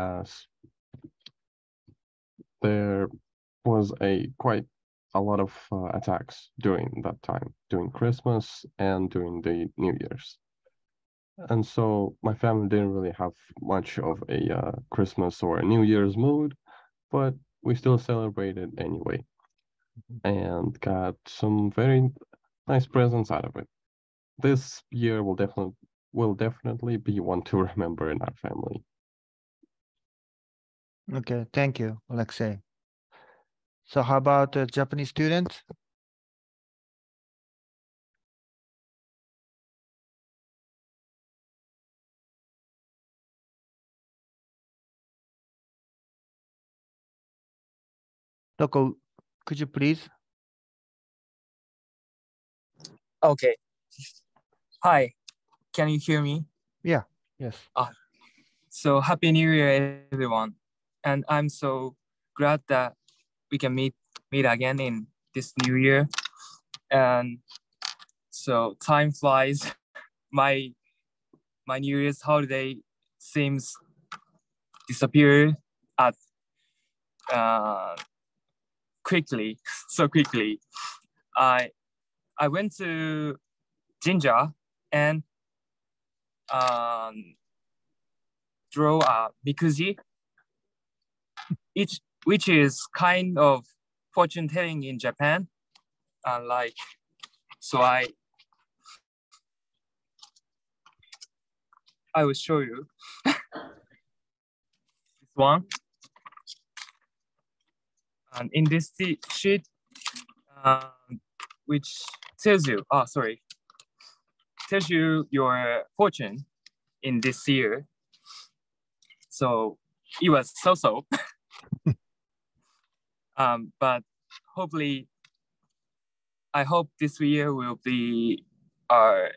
as there was quite a lot of attacks during that time, during Christmas and during the New Year's. And so my family didn't really have much of a Christmas or a New Year's mood, but we still celebrated anyway and got some very nice presents out of it. This year will definitely be one to remember in our family. Okay, thank you, Alexei. So how about Japanese students? Doko, could you please? Okay. Hi, can you hear me? Yeah, yes. So Happy New Year, everyone. And I'm so glad that we can meet again in this new year. And so time flies. My New Year's holiday seems disappear at quickly, so quickly. I went to Jinja and draw a mikuji, which is kind of fortune telling in Japan. So I will show you this one. And in this sheet, which tells you, tells you your fortune in this year. So it was so-so. But hopefully, I hope this year will be our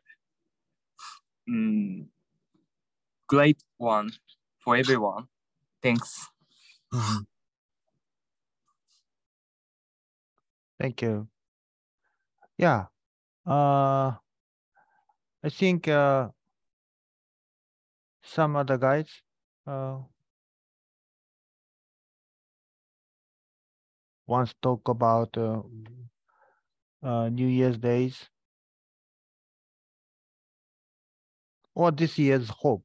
great one for everyone. Thanks. Mm-hmm. Thank you. Yeah. I think some other guys wants to talk about New Year's days or this year's hope.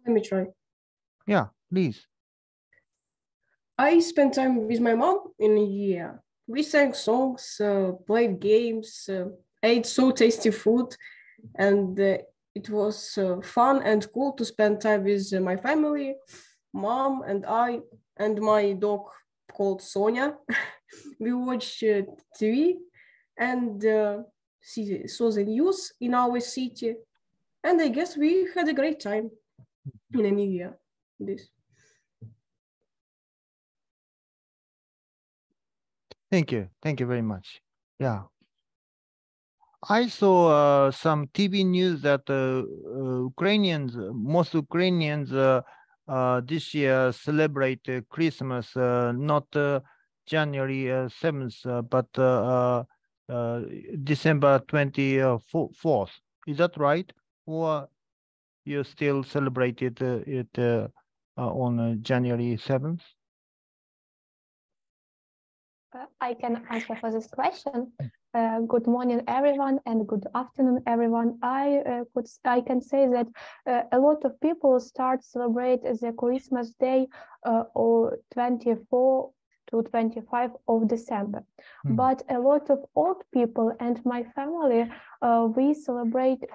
Let me try. Yeah, please. I spent time with my mom in a year. We sang songs, played games, ate so tasty food, and it was fun and cool to spend time with my family, mom and I, and my dog called Sonia. We watched TV and saw the news in our city, and I guess we had a great time in a new year. This. Thank you. Thank you very much. Yeah. I saw some TV news that most Ukrainians this year celebrate Christmas, not January 7th, but December 24th. Is that right? Or you still celebrated it on January 7th? I can answer for this question. Good morning, everyone, and good afternoon, everyone. I can say that a lot of people start celebrate the Christmas Day or 24 to 25 of December. But a lot of old people and my family, we celebrate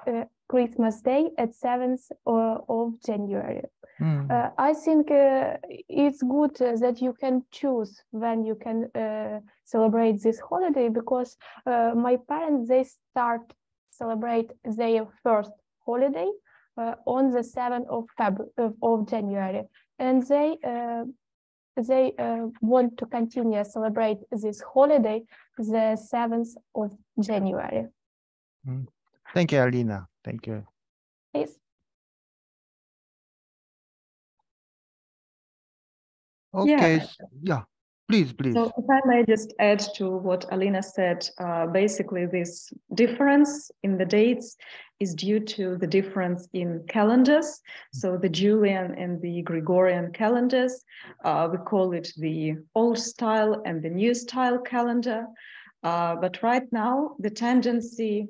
Christmas Day at 7th of January. I think it's good that you can choose when you can celebrate this holiday, because my parents, they start celebrate their first holiday on the 7th of January, and they want to continue celebrate this holiday the 7th of January. Thank you, Alina. Thank you. Yes. Okay. Yeah. Please, please. So if I may just add to what Alina said, basically this difference in the dates is due to the difference in calendars. So the Julian and the Gregorian calendars, we call it the old style and the new style calendar. But right now, the tendency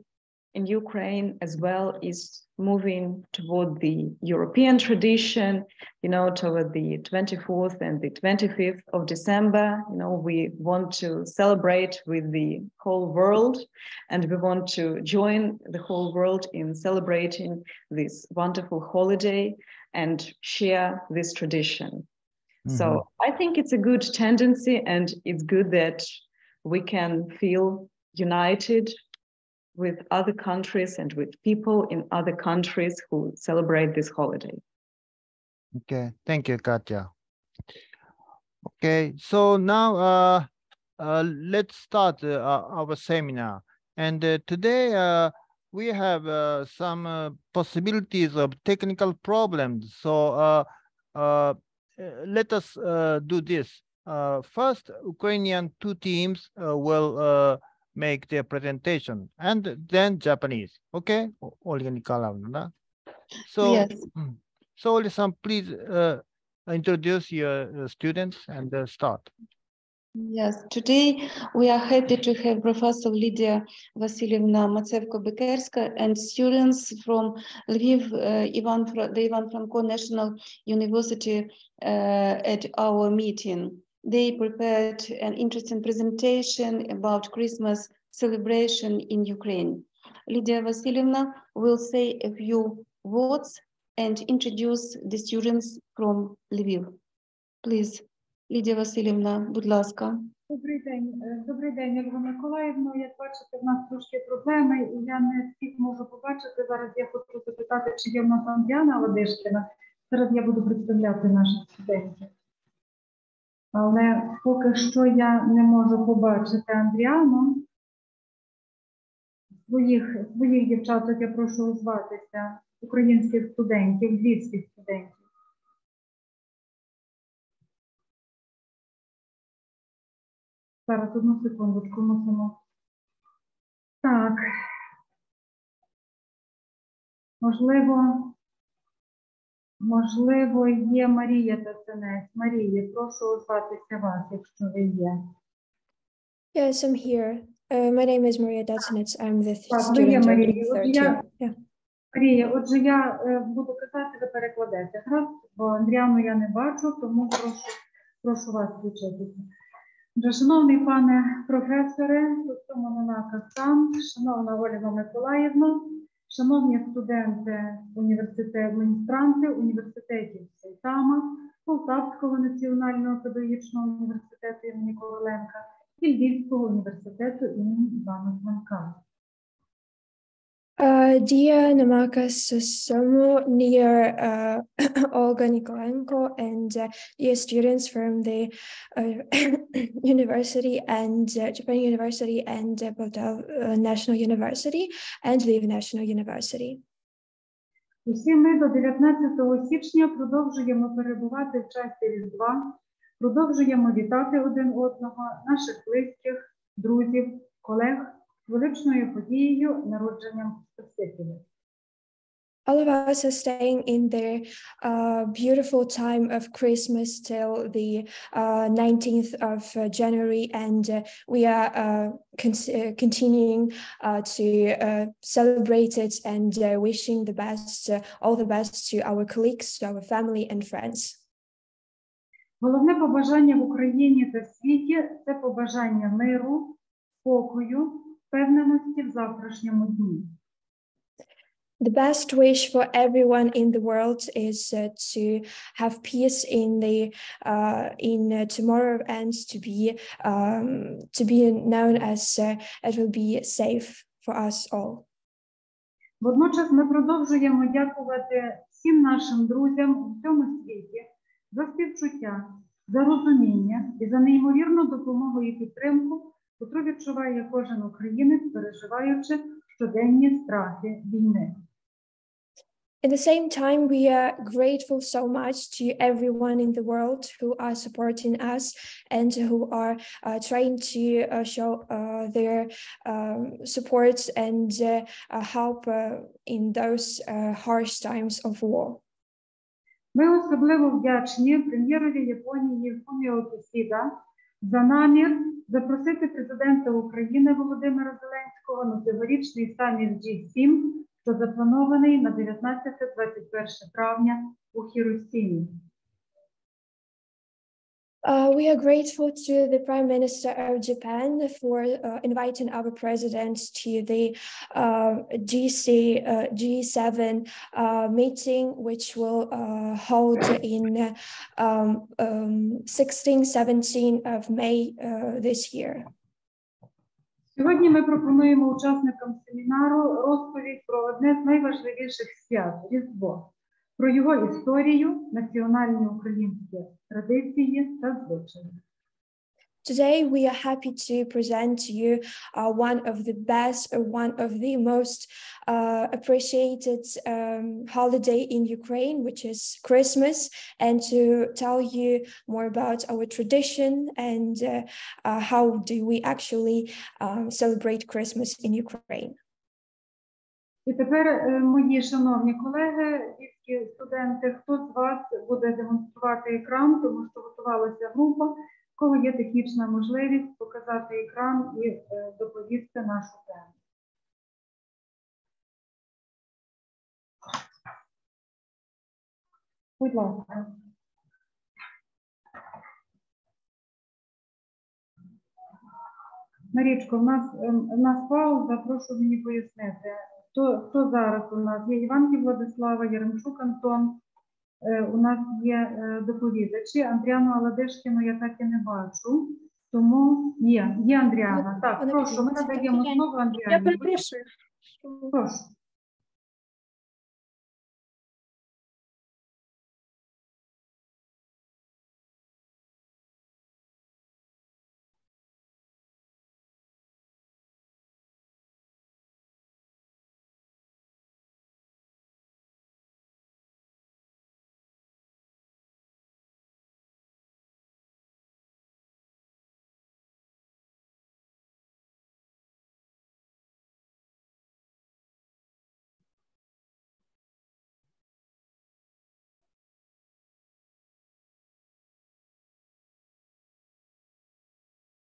in Ukraine as well is moving toward the European tradition, you know, toward the 24th and the 25th of December. You know, we want to celebrate with the whole world, and we want to join the whole world in celebrating this wonderful holiday and share this tradition. So I think it's a good tendency, and it's good that we can feel united with other countries and with people in other countries who celebrate this holiday. Okay, thank you, Katya. Okay, so now let's start our seminar. And today we have some possibilities of technical problems. So let us do this. First, Ukrainian two teams will make their presentation, and then Japanese. Okay, Olga Nikolaevna, да? So, Yes. So Olga, please introduce your students and start. Yes, today we are happy to have Professor Lydia Vasilyevna Matsevko-Bekerska and students from Lviv, the Ivan Franko National University at our meeting. They prepared an interesting presentation about Christmas celebration in Ukraine. Lydia Vasilyevna will say a few words and introduce the students from Lviv. Please. Лідія Васильівна, будь ласка. Добрий день, Ольга Миколаївна. Як бачите, в нас трошки проблеми, і я не всіх можу побачити. Зараз я хочу запитати, чи є в нас Андріана Ладишкіна. Зараз я буду представляти наших студентів. Але поки що я не можу побачити Андріану. Своїх дівчаток я прошу озватися, українських студентів, львівських студентів. Зараз, одну секундочку, мусимо. Так. Можливо, є Марія Таценець. Марія, прошу озватися вас, якщо ви є. Yes, I'm here. My name is Maria Datsenets. I'm the Так, ви є, student Марія. in third year. Yeah. Марія, отже, я буду казати, ви перекладете. Гаразд? Бо Андріану я не бачу, тому прошу вас включитися. Шановний пане професоре, Мононака-сан, шановна Ольга Миколаївна, шановні студенти університету, міністранти університетів Сайтама, Полтавського національного педагогічного університету імені Короленка і Львівського університету імені Івана Франка. Dear Namakas Somo, dear Olga Nikolenko, and dear students from the university and Japan University and Poltava National University and Lviv National University. Усі ми до 19 січня продовжуємо перебувати в часі Різдва, продовжуємо вітати один одного, наших близьких, друзів, колег, величною подією народженням Спасителя. All of us are staying in the beautiful time of Christmas till the 19th of January, and we are continuing to celebrate it and wishing the best, all the best to our colleagues, to our family and friends. Головне побажання в Україні та світі – це побажання миру, спокою, впевненості в завтрашньому дні. The best wish for everyone in the world is to have peace in tomorrow and to be known as it will be safe for us all. Водночас ми продовжуємо дякувати всім нашим друзям у всьому світі за співчуття, за розуміння і за неймовірну допомогу і підтримку, яку відчуває кожен українець, переживаючи щоденні страхи війни. At the same time, we are grateful so much to everyone in the world who are supporting us and who are trying to show their support and help in those harsh times of war. Ми особливо вдячні прем'єрові Японії Фуміо Кісіда за намір запросити президента України Володимира Зеленського на цьогорічний саміт G7, що запланований на 19-21 травня у Хіросімі. We are grateful to the Prime Minister of Japan for inviting our president to the G7 meeting, which will hold in 16-17 of May this year. Сьогодні ми пропонуємо учасникам семінару розповідь про одне з найважливіших свят – Різдво, про його історію, національні українські традиції та звичаї. Today, we are happy to present to you one of the best, one of the most appreciated holiday in Ukraine, which is Christmas, and to tell you more about our tradition and how do we actually celebrate Christmas in Ukraine. І тепер, мої шановні колеги, дітки, студенти, хто з вас буде демонструвати екран, тому що готувалася група, в кого є технічна можливість показати екран і доповісти нашу тему. Будь ласка. Марічко, в нас пауза, прошу мені пояснити. Хто зараз у нас? Є Іванків Владислава, Яремчук Антон, у нас є доповідачі. Андріану Аладешкіну я так і не бачу, тому є Андріана. Так, прошу, ми надаємо слово Андріані. Я перепрошую. Прошу.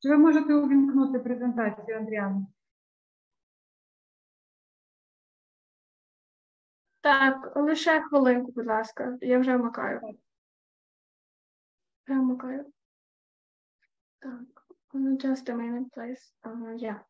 Чи ви можете увімкнути презентацію, Андріана? Так, лише хвилинку, будь ласка. Я вже вмикаю. Вже вмикаю. Так, just a minute, please. Yeah.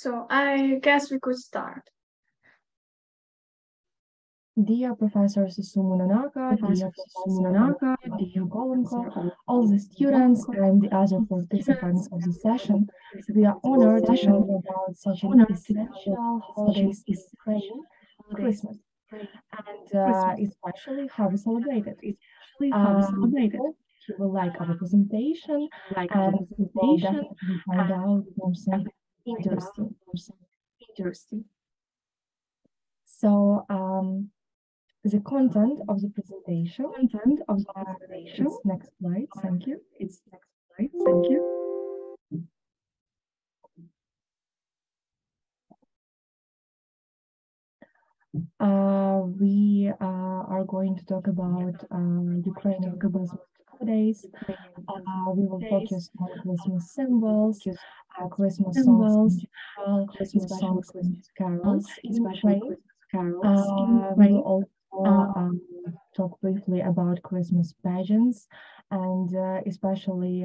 So I guess we could start. Dear Professor Susumu Nonaka, dear dear Golenko, all the students and the other participants of the session, we are honored to know about such an essential holiday in Ukraine, Christmas, and especially how we celebrate it. You will like our presentation, and we will definitely find out something interesting. So, the content of the presentation. It's next slide. Thank you. We are going to talk about Ukrainian Christmas holidays. We will focus on Christmas symbols, Christmas songs, especially Christmas carols in Ukraine. We will also talk briefly about Christmas pageants and especially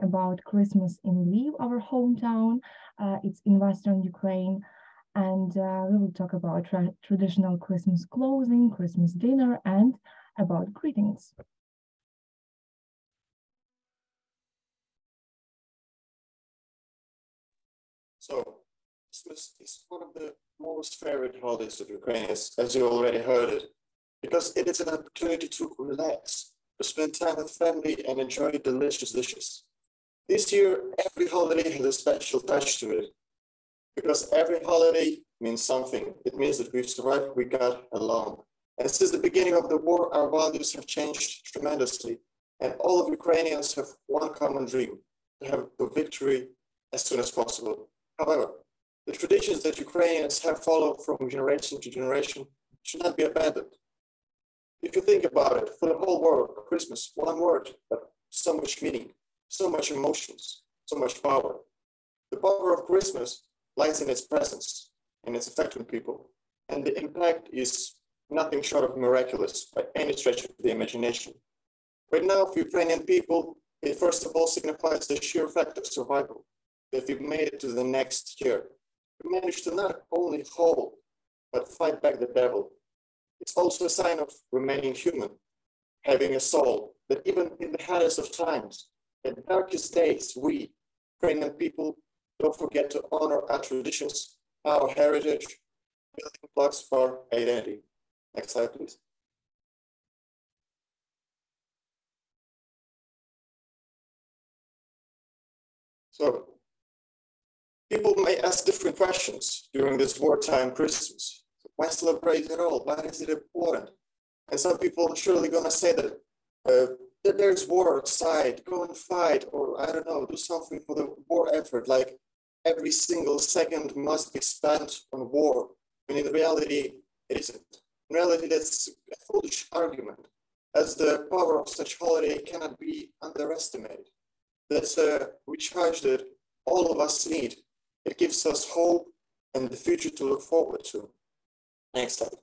about Christmas in Lviv, our hometown. It's in Western Ukraine. And we will talk about traditional Christmas clothing, Christmas dinner, and about greetings. Christmas is one of the most favorite holidays of Ukrainians, as you already heard it, because it is an opportunity to relax, to spend time with family and enjoy delicious dishes. This year, every holiday has a special touch to it, because every holiday means something. It means that we've survived, we got along. And since the beginning of the war, our values have changed tremendously. And all of Ukrainians have one common dream, to have the victory as soon as possible. However, the traditions that Ukrainians have followed from generation to generation should not be abandoned. If you think about it, for the whole world, Christmas, one word, but so much meaning, so much emotions, so much power. The power of Christmas lies in its presence, in its effect on people, and the impact is nothing short of miraculous by any stretch of the imagination. Right now, for Ukrainian people, it first of all signifies the sheer fact of survival, that we've made it to the next year. We managed to not only hold, but fight back the devil. It's also a sign of remaining human, having a soul, that even in the hardest of times, the darkest days, we, Ukrainian people, don't forget to honor our traditions, our heritage, building blocks for identity. Next slide, please. So, people may ask different questions during this wartime Christmas. Why celebrate at all? Why is it important? And some people are surely going to say that there's war outside, go and fight, or I don't know, do something for the war effort, like every single second must be spent on war. When in reality, it isn't. In reality, that's a foolish argument, as the power of such holiday cannot be underestimated. That's a recharge that all of us need. It gives us hope and the future to look forward to. Next slide.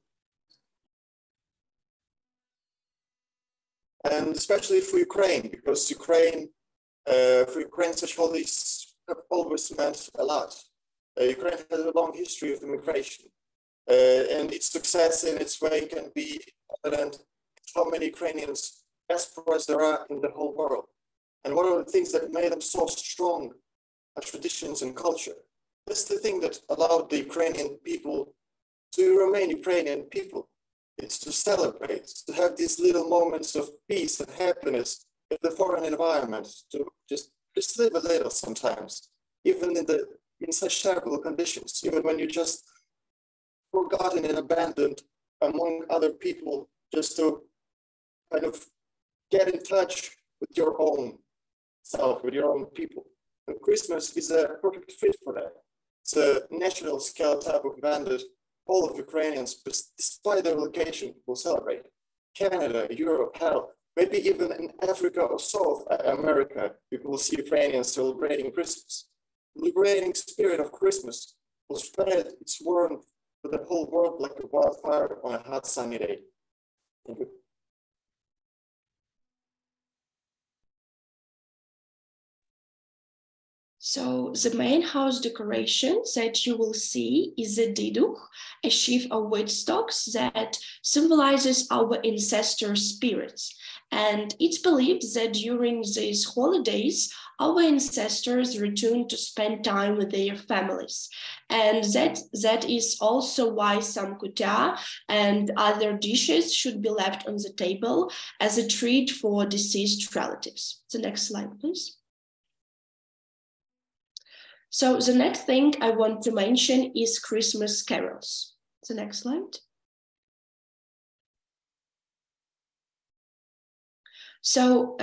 And especially for Ukraine, because for Ukraine, such holidays have always meant a lot. Ukraine has a long history of immigration, and its success in its way can be evident how many Ukrainians, diasporas there are in the whole world. And one of the things that made them so strong are traditions and culture. That's the thing that allowed the Ukrainian people to remain Ukrainian people. It's to celebrate, to have these little moments of peace and happiness in the foreign environment, to just live a little sometimes, even in such terrible conditions, even when you're just forgotten and abandoned among other people, just to kind of get in touch with your own self, with your own people. And Christmas is a perfect fit for that. It's a national scale type of event that all of Ukrainians, despite their location, will celebrate. Canada, Europe, hell, maybe even in Africa or South America, people will see Ukrainians celebrating Christmas. The liberating spirit of Christmas will spread its warmth to the whole world like a wildfire on a hot sunny day. Thank you. So the main house decoration that you will see is a diduch, a sheaf of wheat stalks that symbolizes our ancestor spirits. And it's believed that during these holidays, our ancestors return to spend time with their families. And that is also why some kutia and other dishes should be left on the table as a treat for deceased relatives. The next slide, please. So the next thing I want to mention is Christmas carols. The next slide. So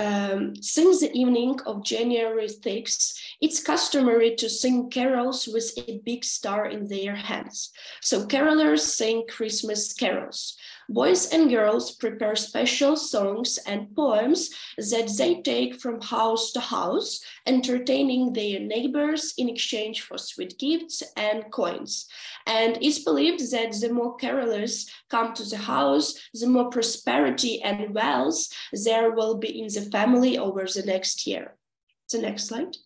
since the evening of January 6th, it's customary to sing carols with a big star in their hands. So carolers sing Christmas carols. Boys and girls prepare special songs and poems that they take from house to house, entertaining their neighbors in exchange for sweet gifts and coins. And it's believed that the more carolers come to the house, the more prosperity and wealth there will be in the family over the next year. The next slide.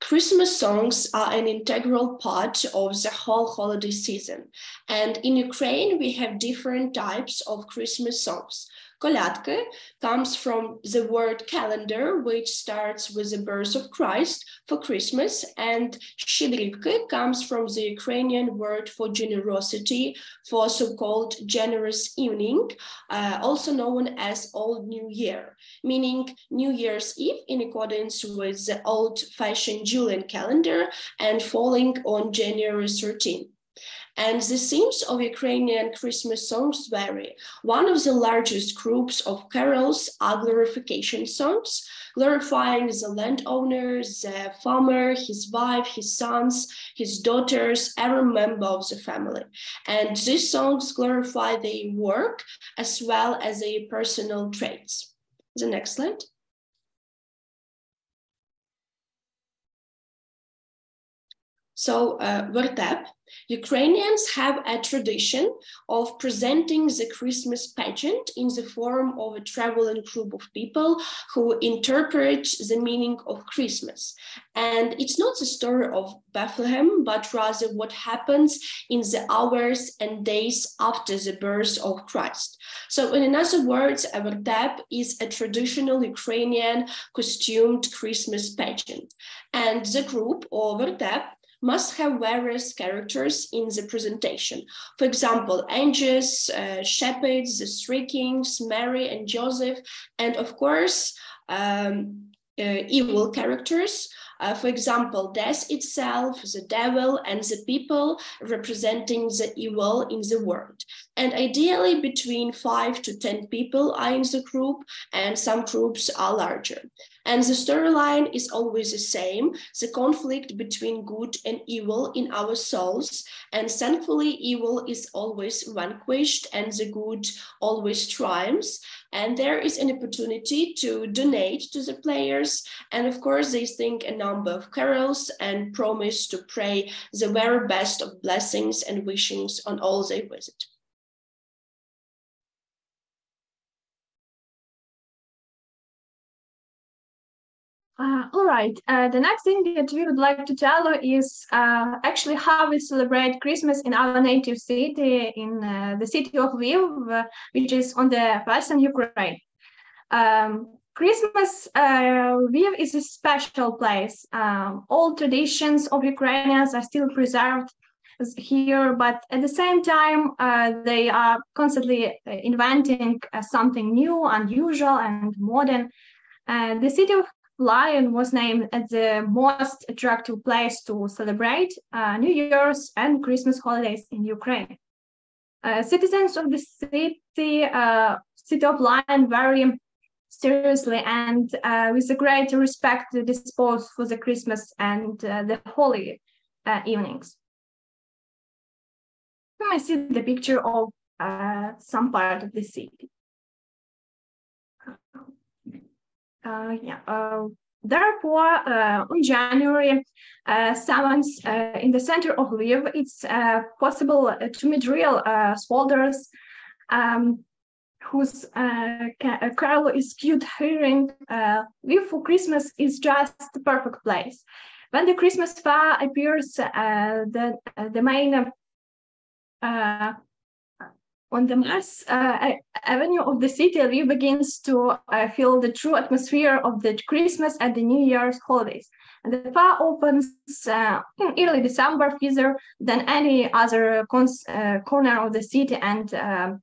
Christmas songs are an integral part of the whole holiday season. And in Ukraine, we have different types of Christmas songs. Kolядka comes from the word calendar, which starts with the birth of Christ for Christmas, and Щедрівки comes from the Ukrainian word for generosity, for so-called generous evening, also known as Old New Year, meaning New Year's Eve in accordance with the old-fashioned Julian calendar and falling on January 13th. And the themes of Ukrainian Christmas songs vary. One of the largest groups of carols are glorification songs, glorifying the landowner, the farmer, his wife, his sons, his daughters, every member of the family. And these songs glorify their work as well as their personal traits. The next slide. So, Vertep. Ukrainians have a tradition of presenting the Christmas pageant in the form of a traveling group of people who interpret the meaning of Christmas. And it's not the story of Bethlehem, but rather what happens in the hours and days after the birth of Christ. So in other words, a Vertep is a traditional Ukrainian costumed Christmas pageant. And the group, or Vertep, must have various characters in the presentation. For example, angels, shepherds, the three kings, Mary and Joseph, and of course, evil characters. For example, death itself, the devil, and the people representing the evil in the world. And ideally, between 5 to 10 people are in the group, and some groups are larger. And the storyline is always the same, the conflict between good and evil in our souls. And thankfully, evil is always vanquished and the good always triumphs. And there is an opportunity to donate to the players. And of course, they sing a number of carols and promise to pray the very best of blessings and wishings on all they visit. All right. The next thing that we would like to tell you is actually how we celebrate Christmas in our native city, in the city of Lviv, which is on the western Ukraine. Christmas, Lviv is a special place. All traditions of Ukrainians are still preserved here, but at the same time, they are constantly inventing something new, unusual, and modern. The city of Lion was named as the most attractive place to celebrate New Year's and Christmas holidays in Ukraine. Citizens of the city of Lion very seriously and with a great respect dispose for the Christmas and the holy evenings. You may see the picture of some part of the city. Therefore, on January 7th, in the center of Lviv, it's possible to meet real soldiers whose carol is cute hearing. Lviv for Christmas is just the perfect place. When the Christmas fair appears, the main on the Mars avenue of the city, Lviv begins to feel the true atmosphere of the Christmas and the New Year's holidays. And the fair opens in early December, busier than any other corner of the city, and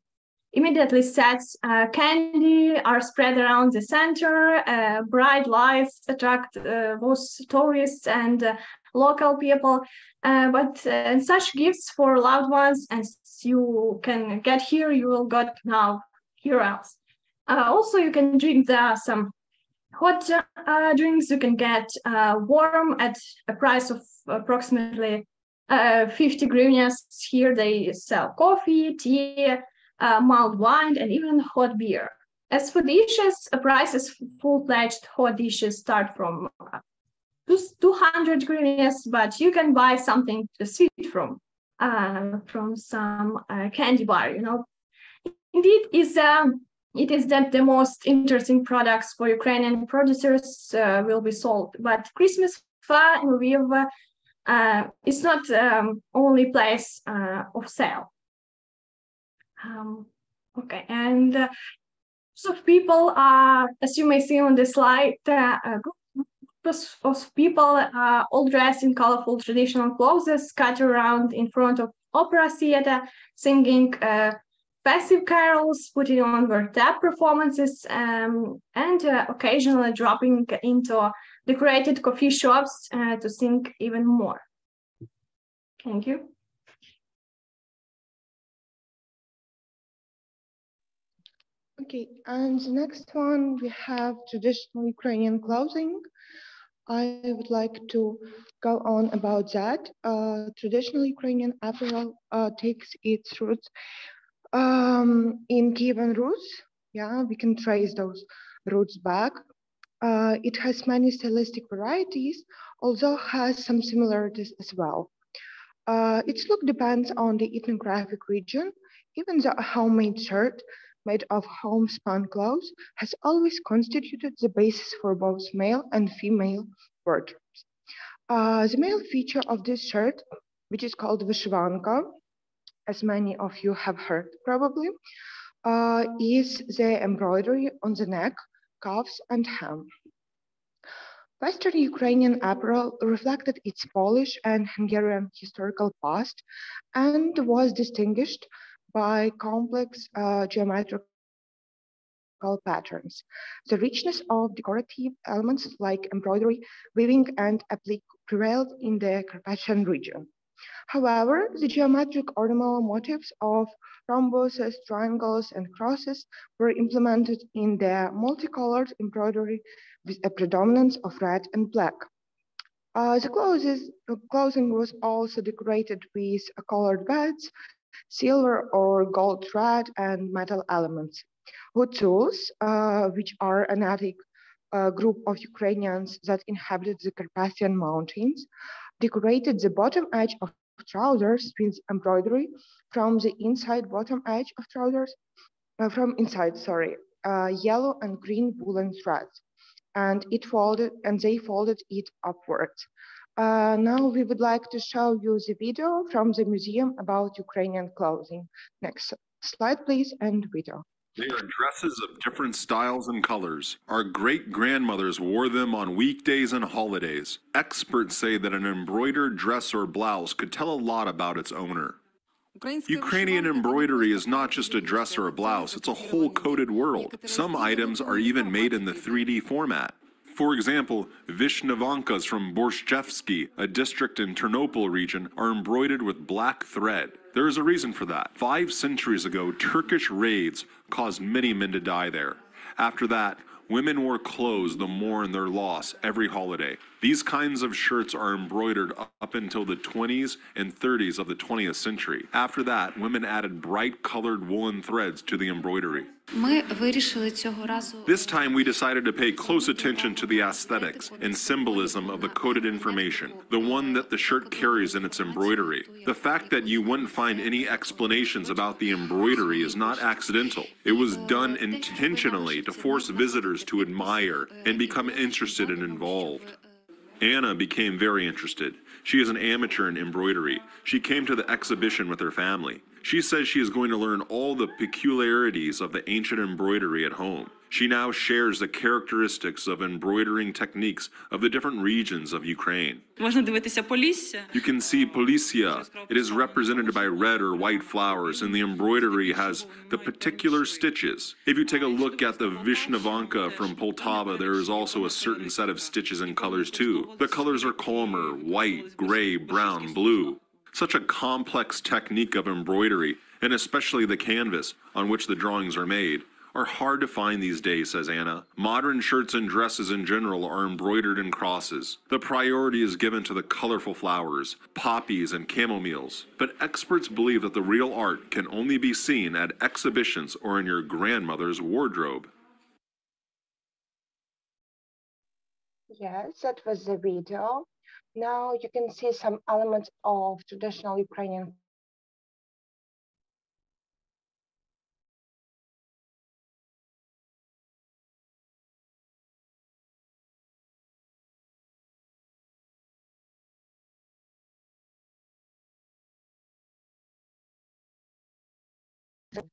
immediately sets candy are spread around the center. Bright lights attract both tourists and local people. But such gifts for loved ones, as you can get here, you will get now here else. Also, you can drink some hot drinks. You can get warm at a price of approximately 50 hryvnias. Here they sell coffee, tea, mild wine, and even hot beer. As for dishes, prices full-fledged hot dishes start from 200 hryvnias, but you can buy something sweet from some candy bar. You know, indeed, it is that the most interesting products for Ukrainian producers will be sold. But Christmas fair in Lviv is not only place of sale. Okay, and of people, as you may see on the slide, groups of people all dressed in colorful traditional clothes scattered around in front of opera theater, singing passive carols, putting on their tap performances, and occasionally dropping into decorated coffee shops to sing even more. Thank you. Okay, and the next one we have traditional Ukrainian clothing. I would like to go on about that. Traditional Ukrainian apparel takes its roots in Kievan roots. Yeah, we can trace those roots back. It has many stylistic varieties, although has some similarities as well. Its look depends on the ethnographic region. Even though a homemade shirt made of homespun clothes has always constituted the basis for both male and female wardrobes. The male feature of this shirt, which is called vyshyvanka, as many of you have heard probably, is the embroidery on the neck, cuffs, and hem. Western Ukrainian apparel reflected its Polish and Hungarian historical past and was distinguished by complex geometrical patterns. The richness of decorative elements like embroidery, weaving, and applique prevailed in the Carpathian region. However, the geometric ornamental motifs of rhombuses, triangles, and crosses were implemented in the multicolored embroidery with a predominance of red and black. The clothing was also decorated with colored beads, silver or gold thread, and metal elements. Hutus, which are an ethnic group of Ukrainians that inhabited the Carpathian Mountains, decorated the bottom edge of trousers with embroidery from the inside bottom edge of trousers, yellow and green woolen threads, and they folded it upwards. Now we would like to show you the video from the museum about Ukrainian clothing. Next slide, please, and video. They are dresses of different styles and colors. Our great-grandmothers wore them on weekdays and holidays. Experts say that an embroidered dress or blouse could tell a lot about its owner. Ukrainian embroidery is not just a dress or a blouse, it's a whole coded world. Some items are even made in the 3D format. For example, Vishnovankas from Borshchevsky, a district in Ternopil region, are embroidered with black thread. There is a reason for that. 5 centuries ago, Turkish raids caused many men to die there. After that, women wore clothes to mourn their loss every holiday. These kinds of shirts are embroidered up until the 20s and 30s of the 20th century. After that, women added bright colored woolen threads to the embroidery. This time we decided to pay close attention to the aesthetics and symbolism of the coded information, the one that the shirt carries in its embroidery. The fact that you wouldn't find any explanations about the embroidery is not accidental. It was done intentionally to force visitors to admire and become interested and involved. Anna became very interested. She is an amateur in embroidery. She came to the exhibition with her family. She says she is going to learn all the peculiarities of the ancient embroidery at home. She now shares the characteristics of embroidering techniques of the different regions of Ukraine. You can see Polisia. It is represented by red or white flowers, and the embroidery has the particular stitches. If you take a look at the Vishnovanka from Poltava, there is also a certain set of stitches and colors too. The colors are calmer, white, gray, brown, blue. Such a complex technique of embroidery, and especially the canvas on which the drawings are made, are hard to find these days, says Anna. Modern shirts and dresses in general are embroidered in crosses. The priority is given to the colorful flowers, poppies, and camomiles. But experts believe that the real art can only be seen at exhibitions or in your grandmother's wardrobe. Yes, that was the video. Now you can see some elements of traditional Ukrainian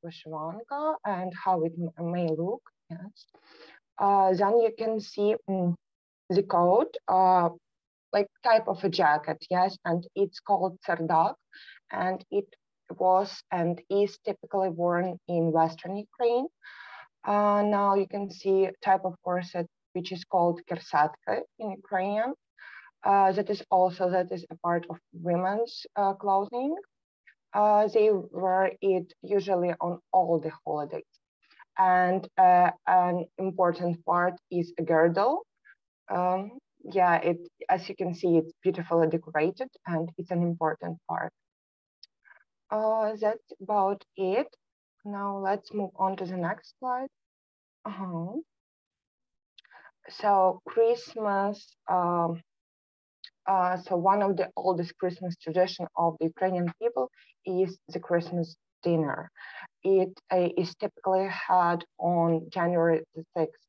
vyshyvanka and how it may look. Yes. Then you can see the coat, like type of a jacket, yes, and it's called sardak, and it was and is typically worn in Western Ukraine. Now you can see a type of corset which is called kersatka in Ukrainian. That is a part of women's clothing. They wear it usually on all the holidays. And an important part is a girdle. Yeah, as you can see, it's beautifully decorated and it's an important part. That's about it. Now let's move on to the next slide. So Christmas, so one of the oldest Christmas tradition of the Ukrainian people is the Christmas dinner. It is typically had on January the 6th.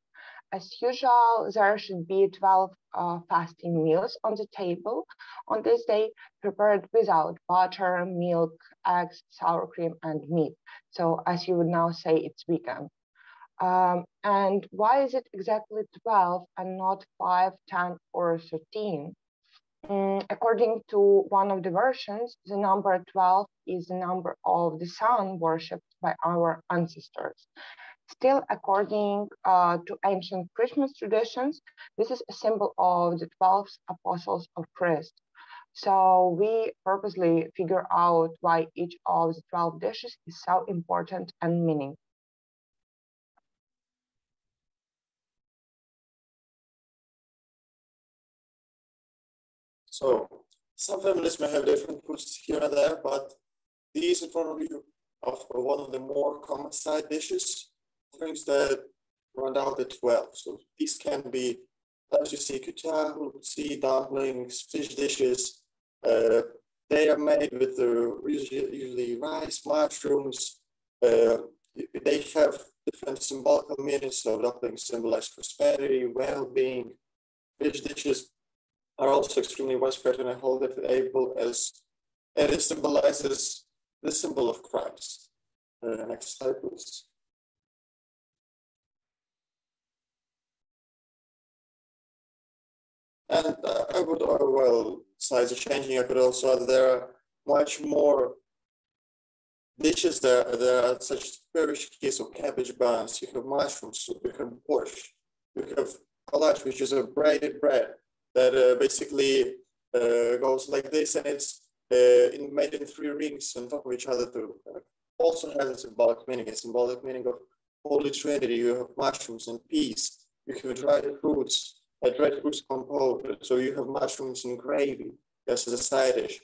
As usual, there should be 12 fasting meals on the table on this day, prepared without butter, milk, eggs, sour cream, and meat. So as you would now say, it's vegan. And why is it exactly 12 and not 5, 10, or 13? According to one of the versions, the number 12 is the number of the sun worshipped by our ancestors. Still, according to ancient Christmas traditions, this is a symbol of the 12 apostles of Christ. So we purposely figure out why each of the 12 dishes is so important and meaningful. So some families may have different foods here and there, but these in front of you are one of the more common side dishes, things that run out at 12. So these can be, as you see, kutahu, sea dumplings, fish dishes. They are made with usually rice, mushrooms. They have different symbolical meanings. So dumplings symbolize prosperity, well-being. Fish dishes are also extremely widespread in a holiday table as it symbolizes the symbol of Christ. Next slide, please. And I would, well, sides are changing. I could also add there are much more dishes. There are such pyrishkis or cabbage buns. You have mushroom soup. You have borscht. You have kolache, which is a braided bread that basically goes like this, and it's made in 3 rings on top of each other to also has a symbolic meaning. A symbolic meaning of Holy Trinity. You have mushrooms and peas. You have dried fruits. Dried fruits compote. So you have mushrooms and gravy as a side dish,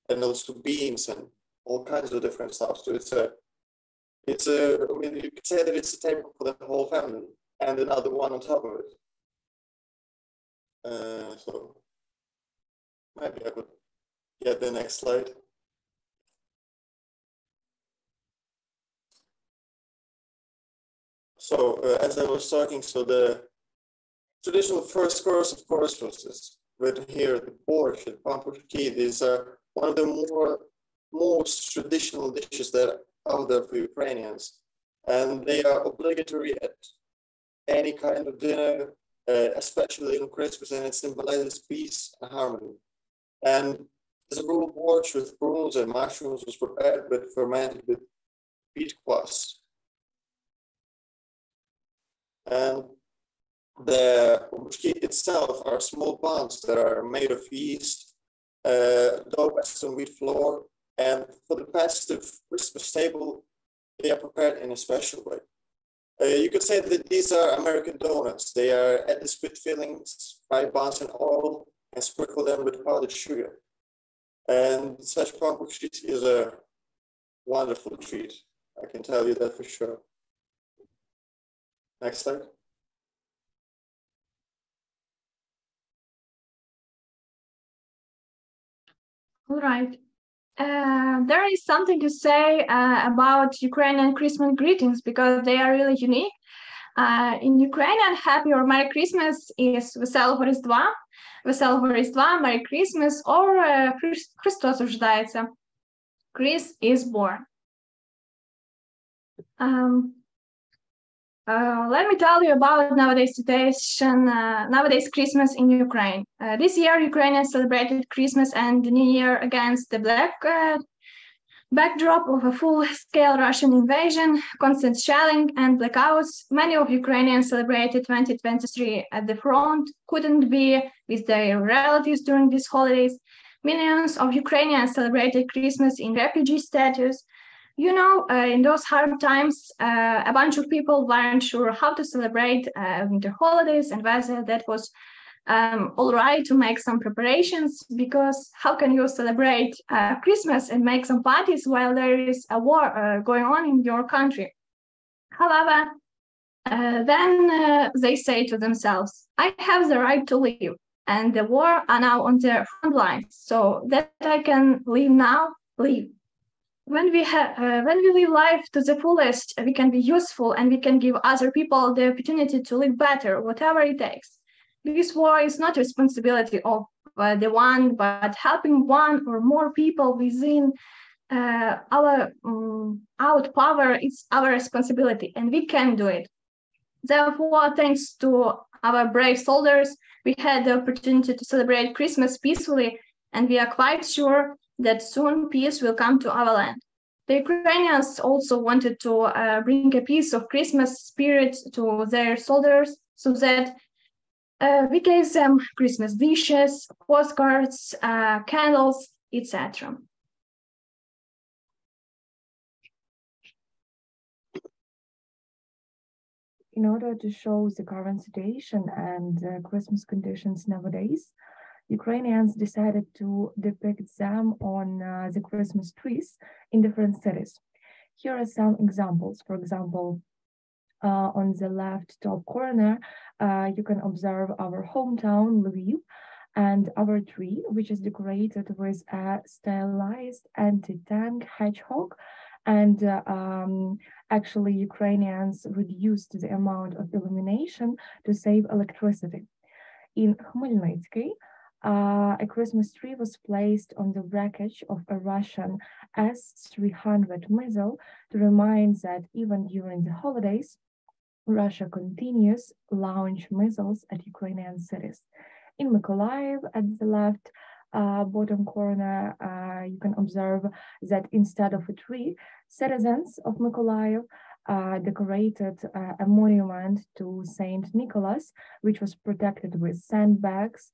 and also beans and all kinds of different stuff. So I mean, you could say that it's a table for the whole family, and another one on top of it. So maybe I could get the next slide. So as I was talking, so the traditional first course, of course, was this. But here, the borscht and pampushki, these are one of the most traditional dishes that are out there for Ukrainians. And they are obligatory at any kind of dinner, especially on Christmas, and it symbolizes peace and harmony. And as a rule, borscht with prunes and mushrooms was prepared but fermented with peat kvass. And the pampushki itself are small buns that are made of yeast, dough pressed on wheat flour, and for the festive Christmas table, they are prepared in a special way. You could say that these are American donuts. They are added with fillings, fried buns in oil, and sprinkle them with powdered sugar. And such pampushki is a wonderful treat. I can tell you that for sure. Next slide. All right. There is something to say about Ukrainian Christmas greetings because they are really unique. In Ukrainian, Happy or Merry Christmas is Веселого Різдва, Веселого Різдва, Merry Christmas, or Христос рождається, Chris is born. Let me tell you about nowadays situation, nowadays Christmas in Ukraine. This year, Ukrainians celebrated Christmas and the New Year against the black backdrop of a full-scale Russian invasion, constant shelling, and blackouts. Many of Ukrainians celebrated 2023 at the front, couldn't be with their relatives during these holidays. Millions of Ukrainians celebrated Christmas in refugee status. You know, in those hard times, a bunch of people weren't sure how to celebrate winter holidays and whether that was all right to make some preparations, because how can you celebrate Christmas and make some parties while there is a war going on in your country? However, then they say to themselves, I have the right to live, and the war are now on the front lines, so that I can live now, live. When we live life to the fullest, we can be useful and we can give other people the opportunity to live better, whatever it takes. This war is not responsibility of the one, but helping one or more people within our power. It's our responsibility, and we can do it. Therefore, thanks to our brave soldiers, we had the opportunity to celebrate Christmas peacefully, and we are quite sure that soon peace will come to our land. The Ukrainians also wanted to bring a piece of Christmas spirit to their soldiers, so that we gave them Christmas dishes, postcards, candles, etc. In order to show the current situation and Christmas conditions nowadays, Ukrainians decided to depict them on the Christmas trees in different cities. Here are some examples. For example, on the left top corner, you can observe our hometown, Lviv, and our tree, which is decorated with a stylized anti-tank hedgehog. And actually, Ukrainians reduced the amount of illumination to save electricity. In Khmelnytsky, a Christmas tree was placed on the wreckage of a Russian S-300 missile to remind that even during the holidays, Russia continues launch missiles at Ukrainian cities. In Mykolaiv, at the left bottom corner, you can observe that instead of a tree, citizens of Mykolaiv decorated a monument to Saint Nicholas, which was protected with sandbags,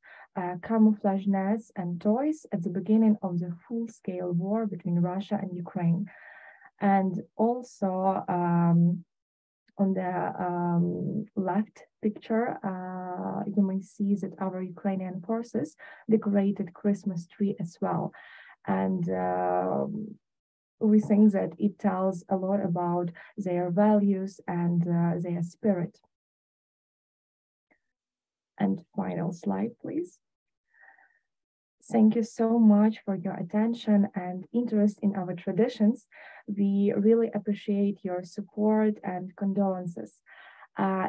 camouflage nets, and toys at the beginning of the full-scale war between Russia and Ukraine. And also, on the left picture, you may see that our Ukrainian forces decorated Christmas tree as well. And we think that it tells a lot about their values and their spirit. And final slide, please. Thank you so much for your attention and interest in our traditions. We really appreciate your support and condolences.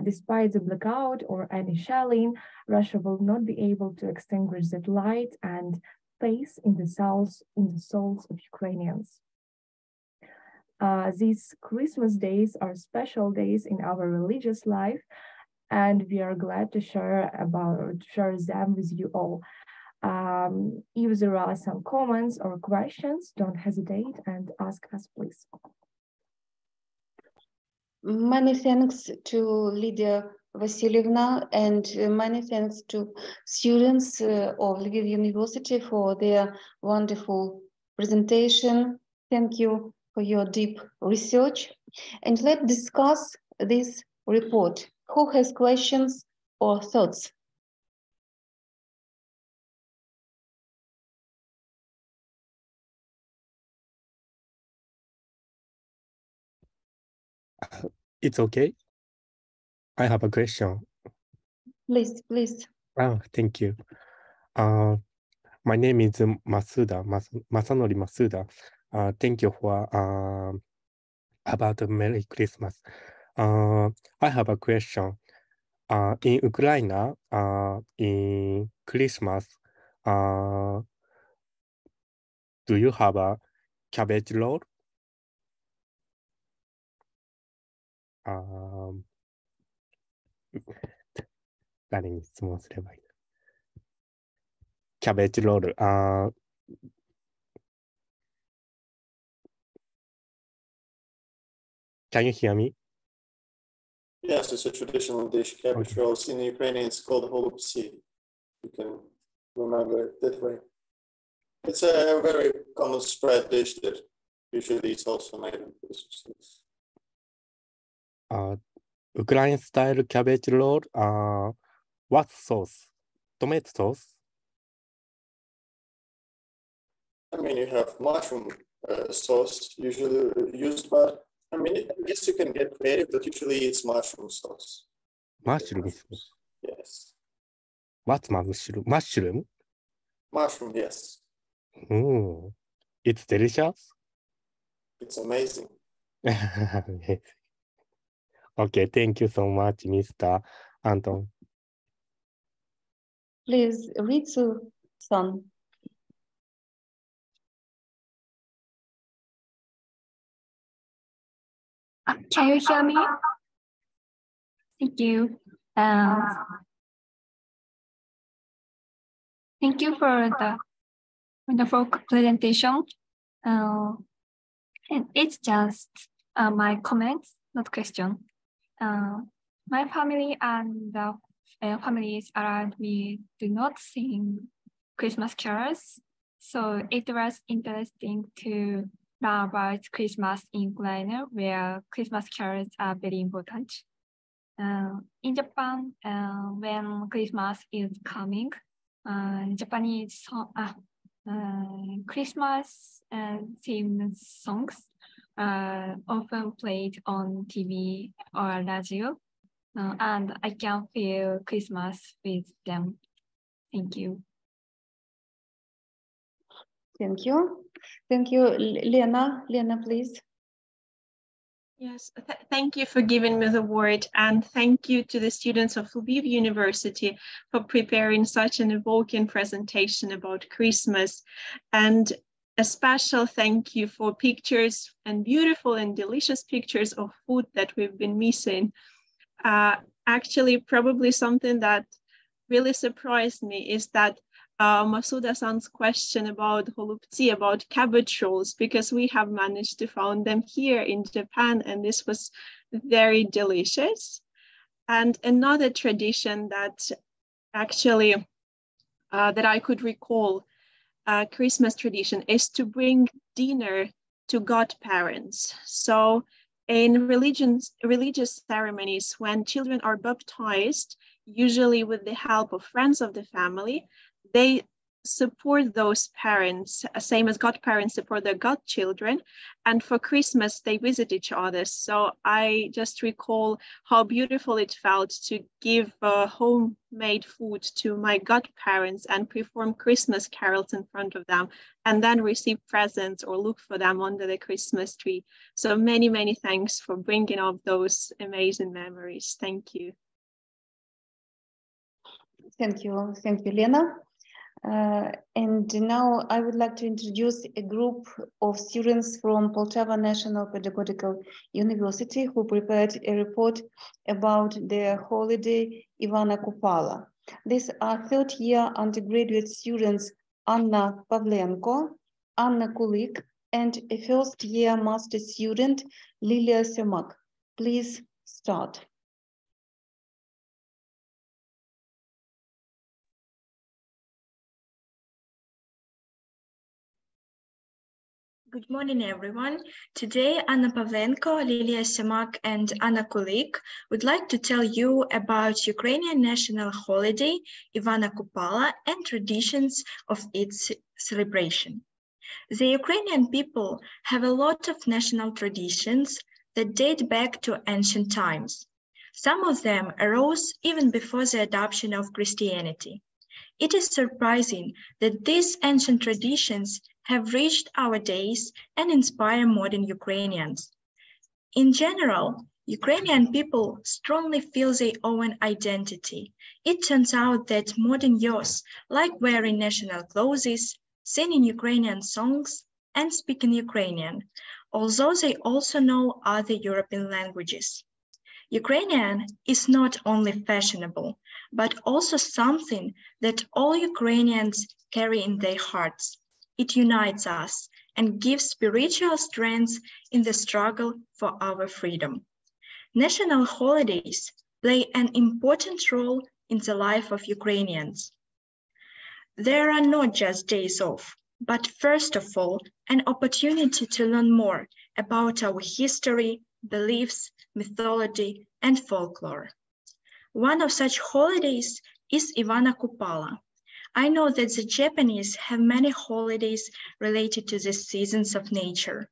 Despite the blackout or any shelling, Russia will not be able to extinguish that light and peace in the souls of Ukrainians. These Christmas days are special days in our religious life, and we are glad to share them with you all. If there are some comments or questions, don't hesitate and ask us, please. Many thanks to Lydia Vasilyevna, and many thanks to students of Lviv University for their wonderful presentation. Thank you for your deep research. And let's discuss this report. Who has questions or thoughts? It's okay. I have a question. Please, please. Oh, thank you. My name is Masanori Masuda. Thank you for about Merry Christmas. I have a question. In Ukraine, in Christmas, do you have a cabbage roll? 誰に質問すればいいの？キャベツロール。Can you hear me? Yes, it's a traditional dish. Cabbage rolls in Ukrainian it's called holubtsi. You can remember it that way. It's a very common spread dish that usually it's also made on Christmas. ウクライナスタイルキャベツロール。What sauce? Tomato sauce? I mean, you have mushroom sauce usually used, but I mean, I guess you can get creative, but usually it's mushroom sauce. Mushroom sauce? Yes. What's mushroom? Mushroom? Mushroom, yes. It's delicious? It's amazing. Okay, thank you so much, Mr. Anton. Please, Ritsu-san. Can you hear me? Thank you. Thank you for the wonderful presentation. And it's just my comments, not question. My family and the families around me do not sing Christmas carols, so it was interesting to learn about Christmas in Ukraine, where Christmas carols are very important. In Japan, when Christmas is coming, Japanese Christmas themed songs often played on TV or radio, and I can feel Christmas with them. Thank you. Thank you. Thank you, Lena. Lena, please. Yes, thank you for giving me the word, and thank you to the students of Lviv University for preparing such an evoking presentation about Christmas. And a special thank you for pictures and beautiful and delicious pictures of food that we've been missing. Actually, probably something that really surprised me is that Masuda-san's question about holubtsi, about cabbage rolls, because we have managed to find them here in Japan, and this was very delicious. And another tradition that actually that I could recall, Christmas tradition, is to bring dinner to godparents. So in religious ceremonies, when children are baptized, usually with the help of friends of the family, they support those parents, same as godparents support their godchildren. And for Christmas, they visit each other. So I just recall how beautiful it felt to give homemade food to my godparents and perform Christmas carols in front of them, and then receive presents or look for them under the Christmas tree. So many, many thanks for bringing up those amazing memories. Thank you. Thank you, Lena. And now I would like to introduce a group of students from Poltava National Pedagogical University who prepared a report about their holiday Ivana Kupala. These are third-year undergraduate students Anna Pavlenko, Anna Kulik, and a first-year master student Lilia Semak. Please start. Good morning, everyone. Today, Anna Pavlenko, Lilia Semak, and Anna Kulik would like to tell you about Ukrainian national holiday, Ivana Kupala, and traditions of its celebration. The Ukrainian people have a lot of national traditions that date back to ancient times. Some of them arose even before the adoption of Christianity. It is surprising that these ancient traditions have reached our days and inspire modern Ukrainians. In general, Ukrainian people strongly feel their own identity. It turns out that modern youth like wearing national clothes, singing Ukrainian songs, and speaking Ukrainian, although they also know other European languages. Ukrainian is not only fashionable, but also something that all Ukrainians carry in their hearts. It unites us and gives spiritual strength in the struggle for our freedom. National holidays play an important role in the life of Ukrainians. There are not just days off, but first of all, an opportunity to learn more about our history, beliefs, mythology, and folklore. One of such holidays is Ivana Kupala. I know that the Japanese have many holidays related to the seasons of nature.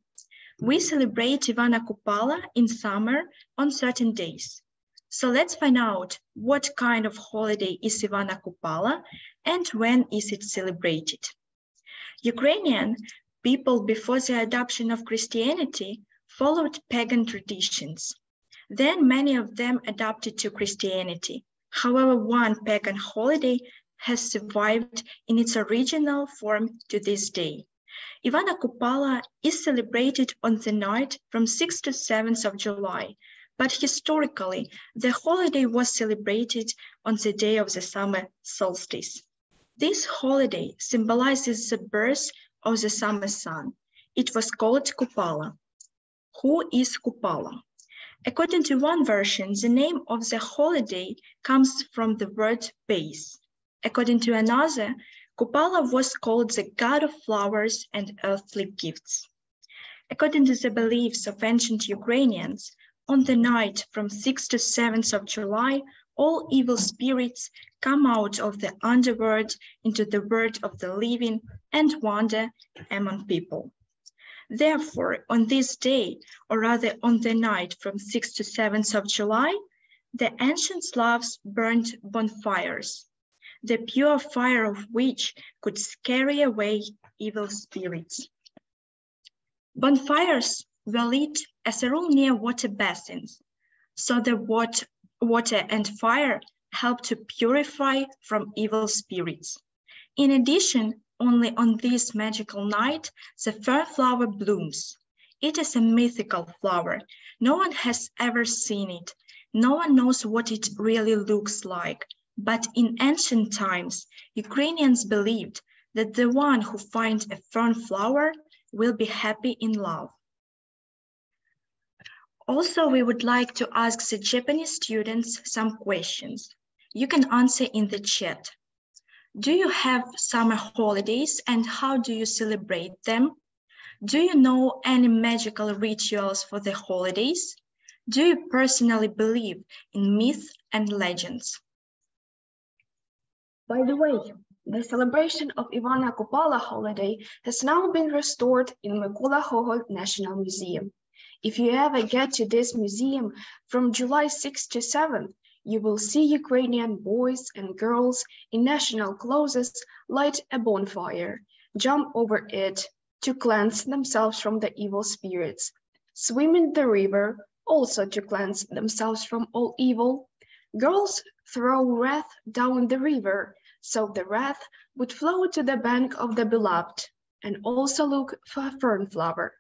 We celebrate Ivana Kupala in summer on certain days. So let's find out what kind of holiday is Ivana Kupala and when is it celebrated. Ukrainian people before the adoption of Christianity followed pagan traditions. Then many of them adopted to Christianity. However, one pagan holiday has survived in its original form to this day. Ivana Kupala is celebrated on the night from 6th to 7th of July, but historically, the holiday was celebrated on the day of the summer solstice. This holiday symbolizes the birth of the summer sun. It was called Kupala. Who is Kupala? According to one version, the name of the holiday comes from the word base. According to another, Kupala was called the god of flowers and earthly gifts. According to the beliefs of ancient Ukrainians, on the night from 6th to 7th of July, all evil spirits come out of the underworld into the world of the living and wander among people. Therefore, on this day, or rather on the night from 6th to 7th of July, the ancient Slavs burned bonfires, the pure fire of which could scare away evil spirits. Bonfires were lit as a rule near water basins, so the water and fire helped to purify from evil spirits. In addition, only on this magical night, the fern flower blooms. It is a mythical flower. No one has ever seen it. No one knows what it really looks like. But in ancient times, Ukrainians believed that the one who finds a fern flower will be happy in love. Also, we would like to ask the Japanese students some questions. You can answer in the chat. Do you have summer holidays and how do you celebrate them? Do you know any magical rituals for the holidays? Do you personally believe in myths and legends? By the way, the celebration of Ivana Kupala holiday has now been restored in Mykola Hohol National Museum. If you ever get to this museum from July 6th to 7th, you will see Ukrainian boys and girls in national clothes light a bonfire, jump over it to cleanse themselves from the evil spirits, swim in the river also to cleanse themselves from all evil. Girls throw wreath down the river, so the wreath would flow to the bank of the beloved, and also look for a fern flower.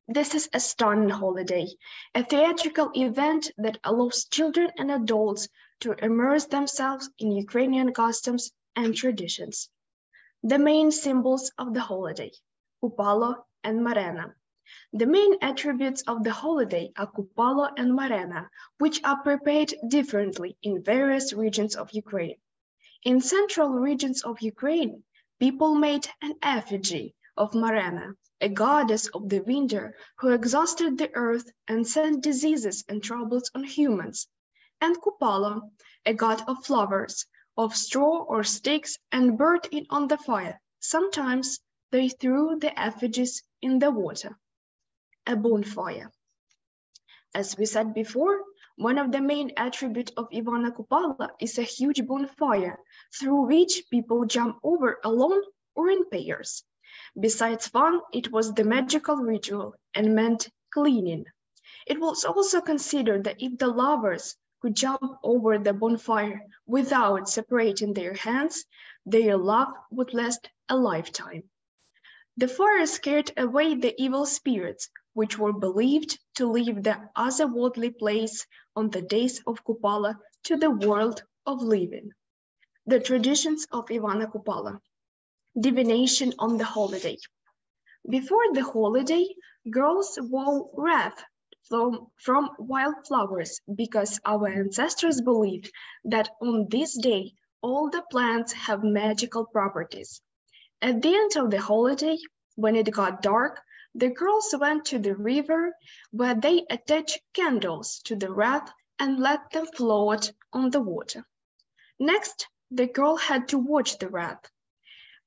This is a stunning holiday, a theatrical event that allows children and adults to immerse themselves in Ukrainian customs and traditions. The main symbols of the holiday, Kupalo and Marena. The main attributes of the holiday are Kupalo and Marena, which are prepared differently in various regions of Ukraine. In central regions of Ukraine, people made an effigy of Marena, a goddess of the winter who exhausted the earth and sent diseases and troubles on humans, and Kupala, a god of flowers, of straw or sticks and burned it on the fire. Sometimes they threw the effigies in the water, a bonfire. As we said before, one of the main attributes of Ivana Kupala is a huge bonfire through which people jump over alone or in pairs. Besides fun, it was the magical ritual and meant cleaning. It was also considered that if the lovers could jump over the bonfire without separating their hands, their love would last a lifetime. The fire scared away the evil spirits, which were believed to leave the otherworldly place on the days of Kupala to the world of living. The traditions of Ivana Kupala. Divination on the holiday. Before the holiday, girls wore wreaths from wildflowers because our ancestors believed that on this day all the plants have magical properties. At the end of the holiday, when it got dark, the girls went to the river where they attached candles to the wreath and let them float on the water. Next, the girl had to watch the wreath.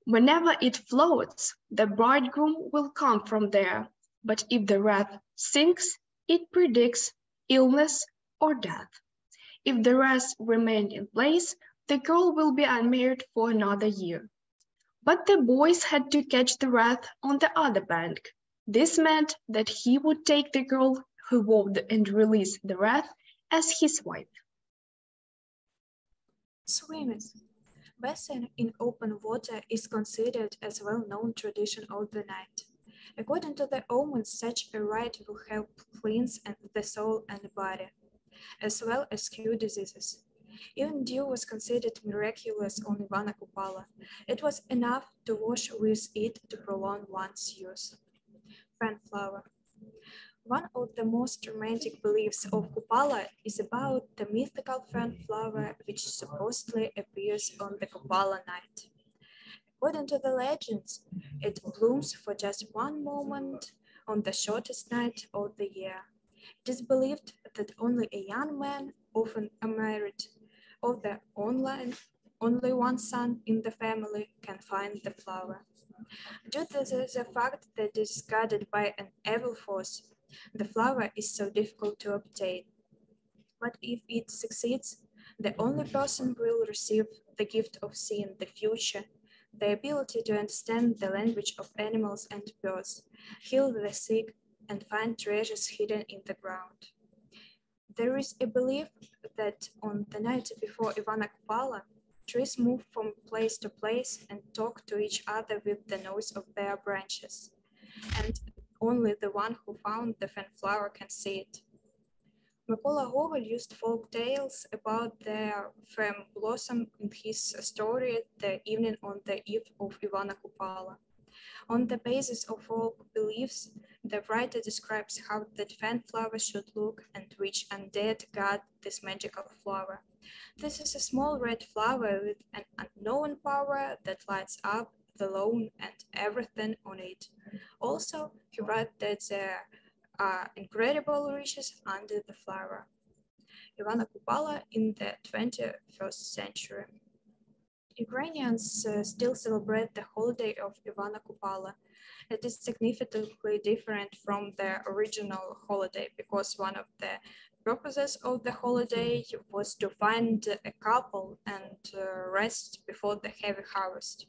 Whenever it floats, the bridegroom will come from there, but if the wreath sinks, it predicts illness or death. If the wreath remained in place, the girl will be unmarried for another year. But the boys had to catch the wreath on the other bank. This meant that he would take the girl who wove and released the wreath as his wife. Swimming. Bathing in open water is considered as a well-known tradition of the night. According to the omens, such a rite will help cleanse the soul and body, as well as cure diseases. Even dew was considered miraculous on Ivana Kupala. It was enough to wash with it to prolong one's use. Fernflower. One of the most romantic beliefs of Kupala is about the mythical fernflower which supposedly appears on the Kupala night. According to the legends, it blooms for just one moment on the shortest night of the year. It is believed that only a young man, often unmarried, or the only one son in the family can find the flower. Due to the fact that it is guarded by an evil force, the flower is so difficult to obtain. But if it succeeds, the only person will receive the gift of seeing the future, the ability to understand the language of animals and birds, heal the sick, and find treasures hidden in the ground. There is a belief that on the night before Ivana Kupala, trees move from place to place and talk to each other with the noise of their branches, and only the one who found the fernflower can see it. Mykola Gogol used folk tales about the fern blossom in his story The Evening on the Eve of Ivana Kupala. On the basis of folk beliefs, the writer describes how the fernflower should look and which undead got this magical flower. This is a small red flower with an unknown power that lights up the lawn and everything on it. Also, he writes that there are incredible riches under the flower. Ivana Kupala in the 21st century. Ukrainians still celebrate the holiday of Ivana Kupala. It is significantly different from the original holiday because one of the purposes of the holiday was to find a couple and rest before the heavy harvest.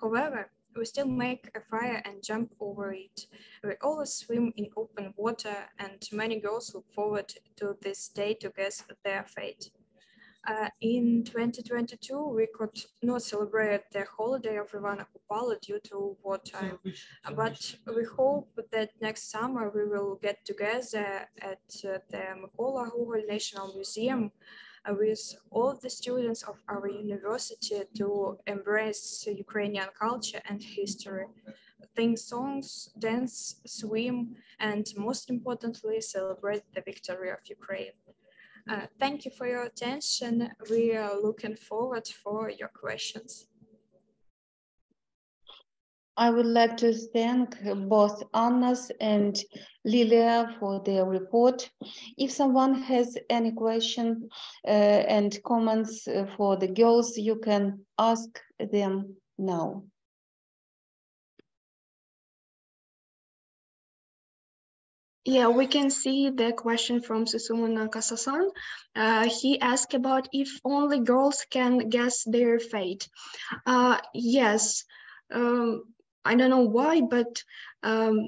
However, we still make a fire and jump over it. We always swim in open water, and many girls look forward to this day to guess their fate. In 2022, we could not celebrate the holiday of Ivana Kupala due to wartime, but we hope that next summer we will get together at the Mykola Gogol National Museum with all the students of our university to embrace Ukrainian culture and history, sing songs, dance, swim, and most importantly, celebrate the victory of Ukraine. Thank you for your attention. We are looking forward for your questions. I would like to thank both Annas and Lilia for their report. If someone has any question and comments for the girls, you can ask them now. Yeah, we can see the question from Susumuna Kasasan. He asked about if only girls can guess their fate. Yes, I don't know why, but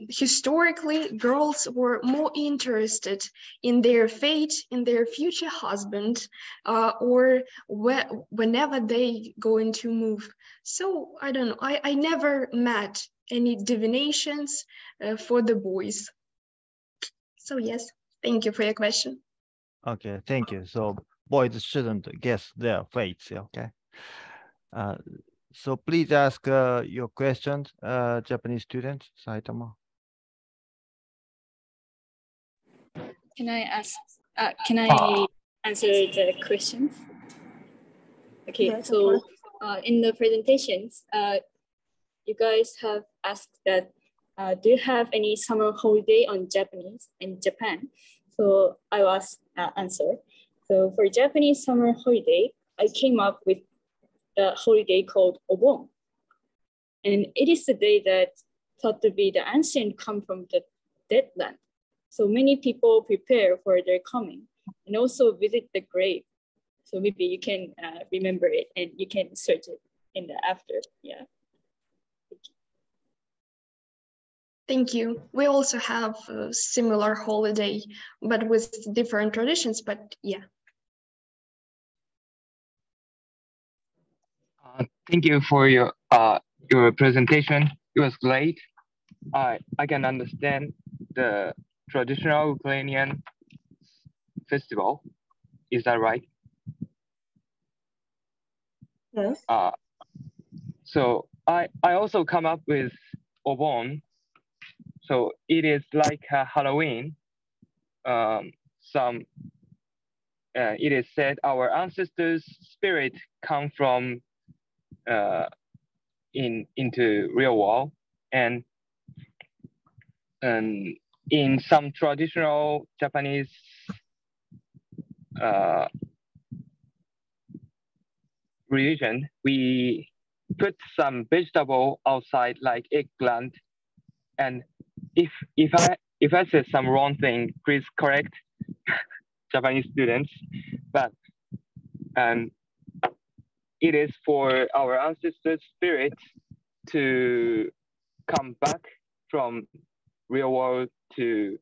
historically, girls were more interested in their fate, in their future husband, or whenever they going to move. So I don't know. I never met any divinations for the boys. So yes, thank you for your question. Okay, thank you. So boys shouldn't guess their fates. Okay. So please ask your questions, Japanese students, Saitama. Can I ask? Can I answer the questions? Okay, Yes, of so course. in the presentations, you guys have asked that, do you have any summer holiday on Japanese in Japan? So I will answer. So for Japanese summer holiday, I came up with a holiday called Obon. And it is the day that thought to be the ancient come from the dead land. So many people prepare for their coming and also visit the grave. So maybe you can remember it and you can search it in the after. Yeah. Thank you. We also have a similar holiday, but with different traditions, but yeah. Thank you for your presentation. It was great. I can understand the traditional Ukrainian festival. Is that right? Yes. So I also come up with Obon. So it is like Halloween. It is said our ancestors' spirit come from into real world, and in some traditional Japanese religion, we put some vegetable outside like eggplant. And if I said some wrong thing, please correct Japanese students. But it is for our ancestors' spirit to come back from real world to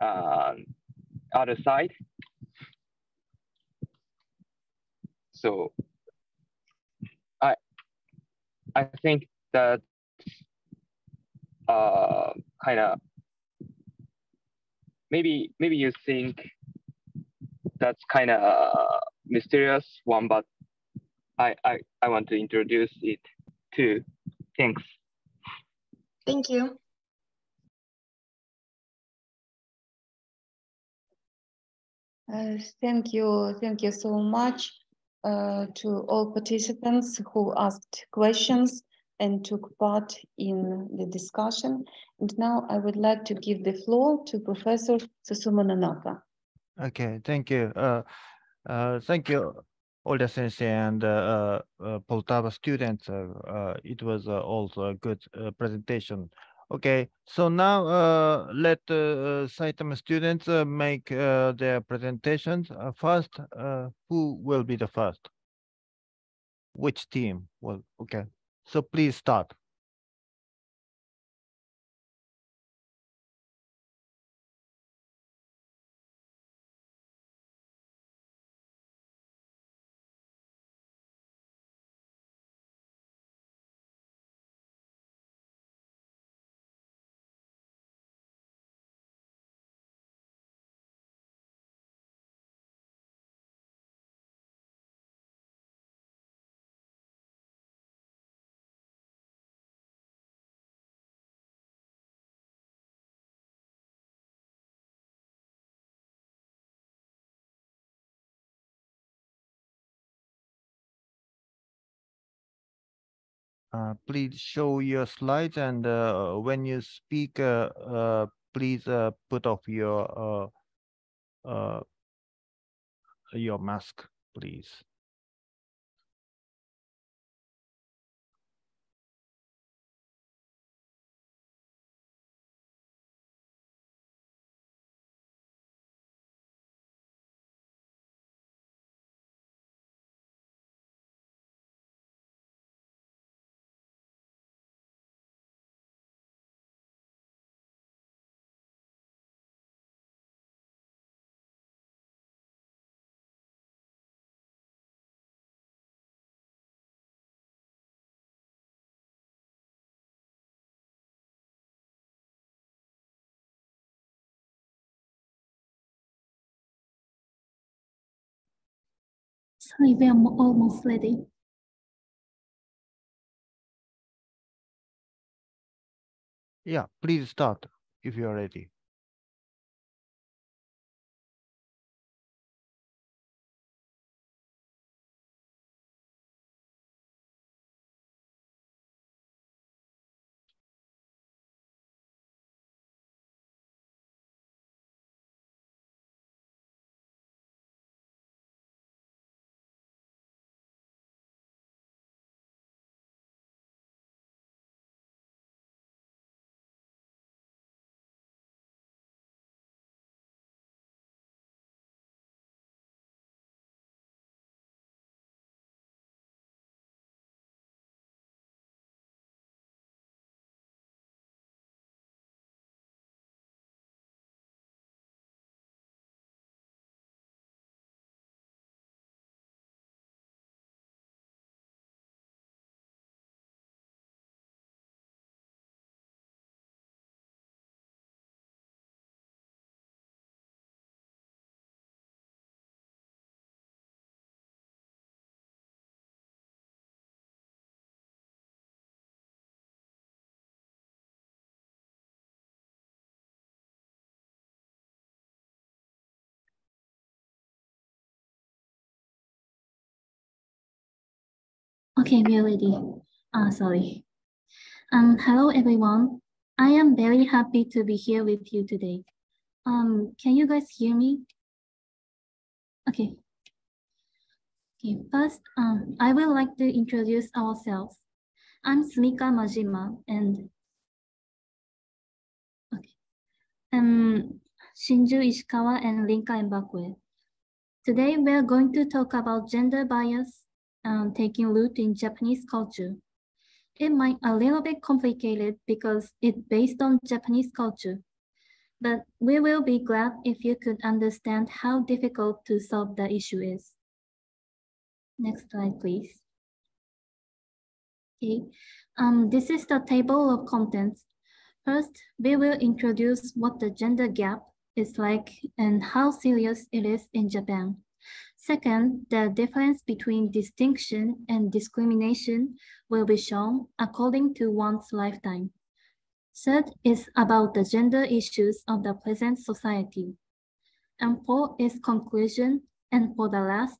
other side. So I think that kind of maybe you think that's kind of mysterious one, but I want to introduce it too. Thanks. Thank you. Thank you so much to all participants who asked questions and took part in the discussion. And now I would like to give the floor to Professor Susuma Nanaka. Okay, thank you. Thank you, Olga Sensei and Poltava students. It was also a good presentation. Okay, so now let Saitama students make their presentations. First, who will be the first? Which team? Well, okay. So please start. Please show your slides, and when you speak, please put off your mask, please. Sorry, we are almost ready. Yeah, please start if you are ready. Okay, we are ready. Sorry. Hello everyone. I am very happy to be here with you today. Can you guys hear me? Okay. Okay, first, I would like to introduce ourselves. I'm Sumika Majima and Shinju Ishikawa and Linka Mbakwe. Today, we are going to talk about gender bias taking root in Japanese culture. It might be a little bit complicated because it's based on Japanese culture, but we will be glad if you could understand how difficult to solve the issue is. Next slide, please. Okay, this is the table of contents. First, we will introduce what the gender gap is like and how serious it is in Japan. Second, the difference between distinction and discrimination will be shown according to one's lifetime. Third is about the gender issues of the present society. And fourth is conclusion. And for the last,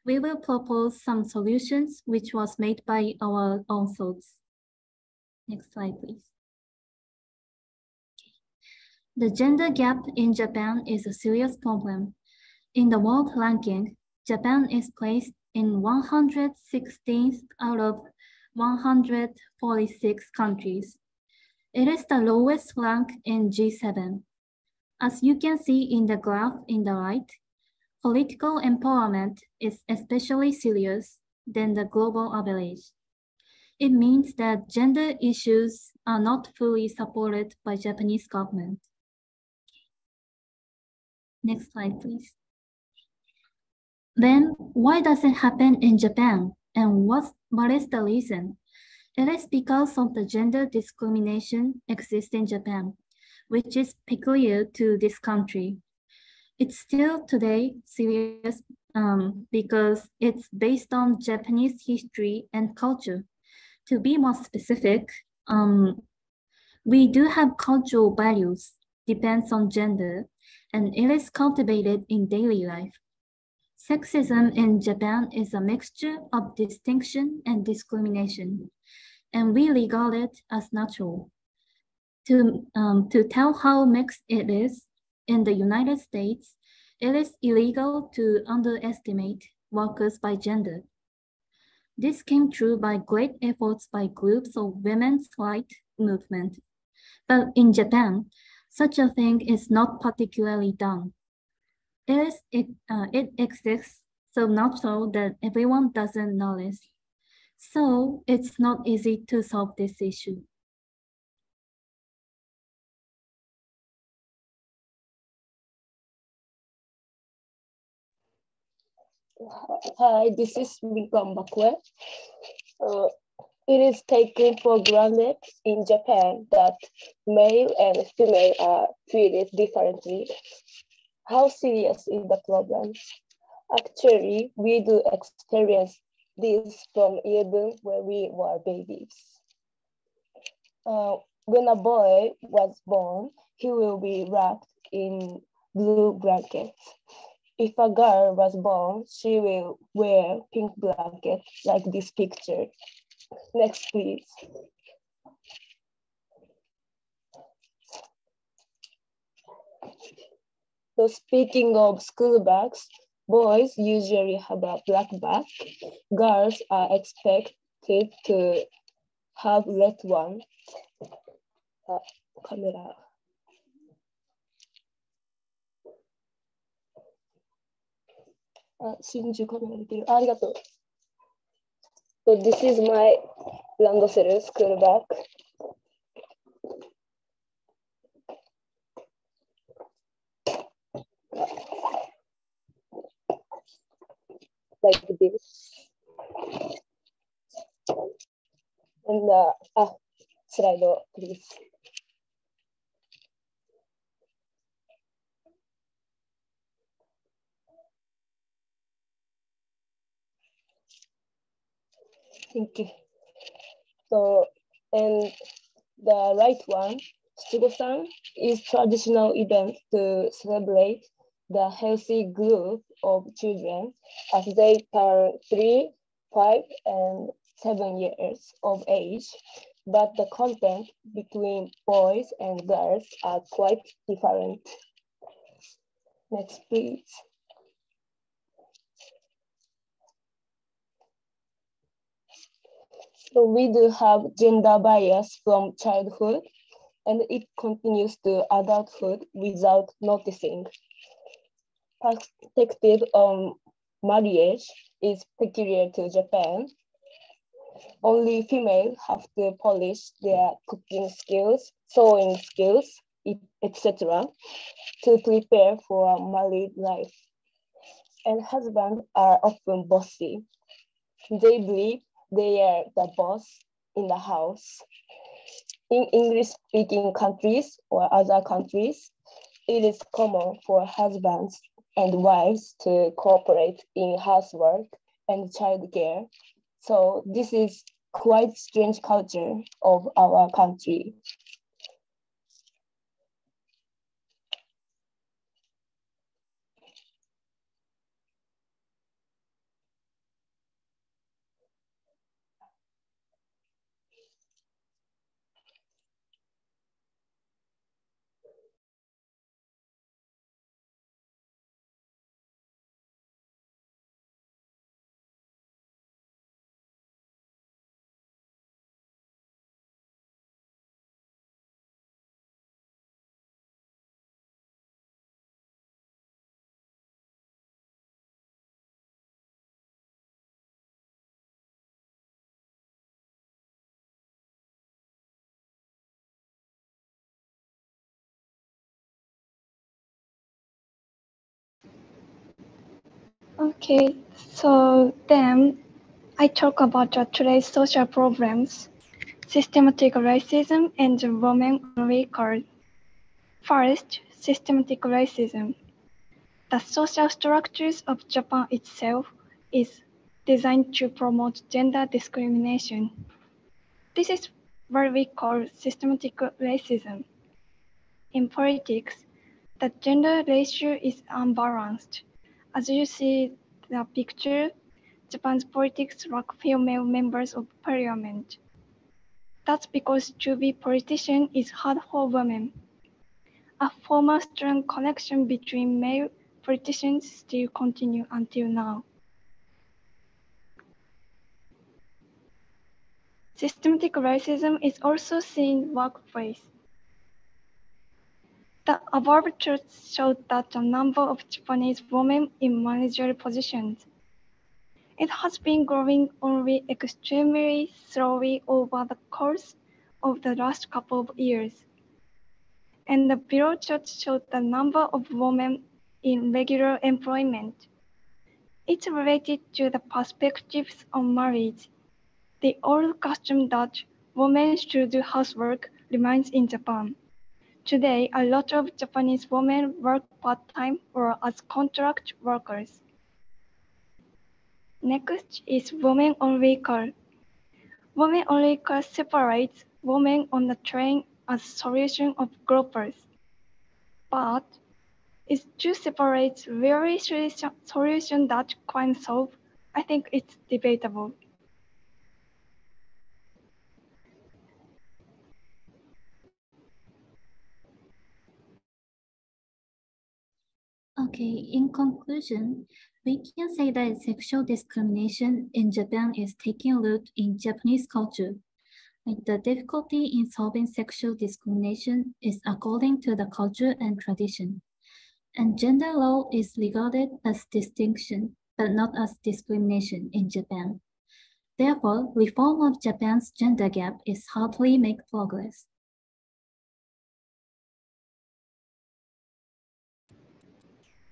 we will propose some solutions which was made by our own thoughts. Next slide, please. The gender gap in Japan is a serious problem. In the world ranking, Japan is placed in 116th out of 146 countries. It is the lowest rank in G7. As you can see in the graph in the right, political empowerment is especially serious than the global average. It means that gender issues are not fully supported by Japanese government. Next slide, please. Then, why does it happen in Japan? And what is the reason? It is because of the gender discrimination exists in Japan, which is peculiar to this country. It's still today serious because it's based on Japanese history and culture. To be more specific, we do have cultural values, depends on gender, and it is cultivated in daily life. Sexism in Japan is a mixture of distinction and discrimination, and we regard it as natural. To tell how mixed it is, in the United States, it is illegal to underestimate workers by gender. This came true by great efforts by groups of women's rights movement. But in Japan, such a thing is not particularly done. It exists so natural that everyone doesn't notice. So it's not easy to solve this issue. Hi, this is Mika Mbakwe. It is taken for granted in Japan that male and female are treated differently. How serious is the problem? Actually, we do experience this from even when we were babies. When a boy was born, he will be wrapped in blue blankets. If a girl was born, she will wear pink blanket like this picture. Next, please. So speaking of school bags, boys usually have a black bag. Girls are expected to have red one. Camera. So this is my Landosel school bag. Like this. And slide, please. Thank you. So, and the right one, Shigo-san, is traditional event to celebrate the healthy group of children as they turn 3, 5, and 7 years of age, but the content between boys and girls are quite different. Next, please. So we do have gender bias from childhood, and it continues to adulthood without noticing. Perspective on marriage is peculiar to Japan. Only females have to polish their cooking skills, sewing skills, etc. to prepare for a married life. And husbands are often bossy. They believe they are the boss in the house. In English-speaking countries or other countries, it is common for husbands and wives to cooperate in housework and childcare. So this is quite strange culture of our country. Okay, so then I talk about today's social problems, systematic racism, and women on record. First, systematic racism. The social structures of Japan itself is designed to promote gender discrimination. This is what we call systematic racism. In politics, the gender ratio is unbalanced. As you see the picture, Japan's politics lack female members of parliament. That's because to be politician is hard for women. A former strong connection between male politicians still continue until now. Systematic racism is also seen in the workplace. The above charts show that the number of Japanese women in managerial positions. It has been growing only extremely slowly over the course of the last couple of years. And the below chart shows the number of women in regular employment. It's related to the perspectives on marriage. The old custom that women should do housework remains in Japan. Today, a lot of Japanese women work part-time or as contract workers. Next is women-only car. Women-only car separates women on the train as solution of groupers. But it's two separate really solution that can solve. I think it's debatable. Okay, in conclusion, we can say that sexual discrimination in Japan is taking root in Japanese culture. Like the difficulty in solving sexual discrimination is according to the culture and tradition. And gender law is regarded as distinction, but not as discrimination in Japan. Therefore, reform of Japan's gender gap is hardly make progress.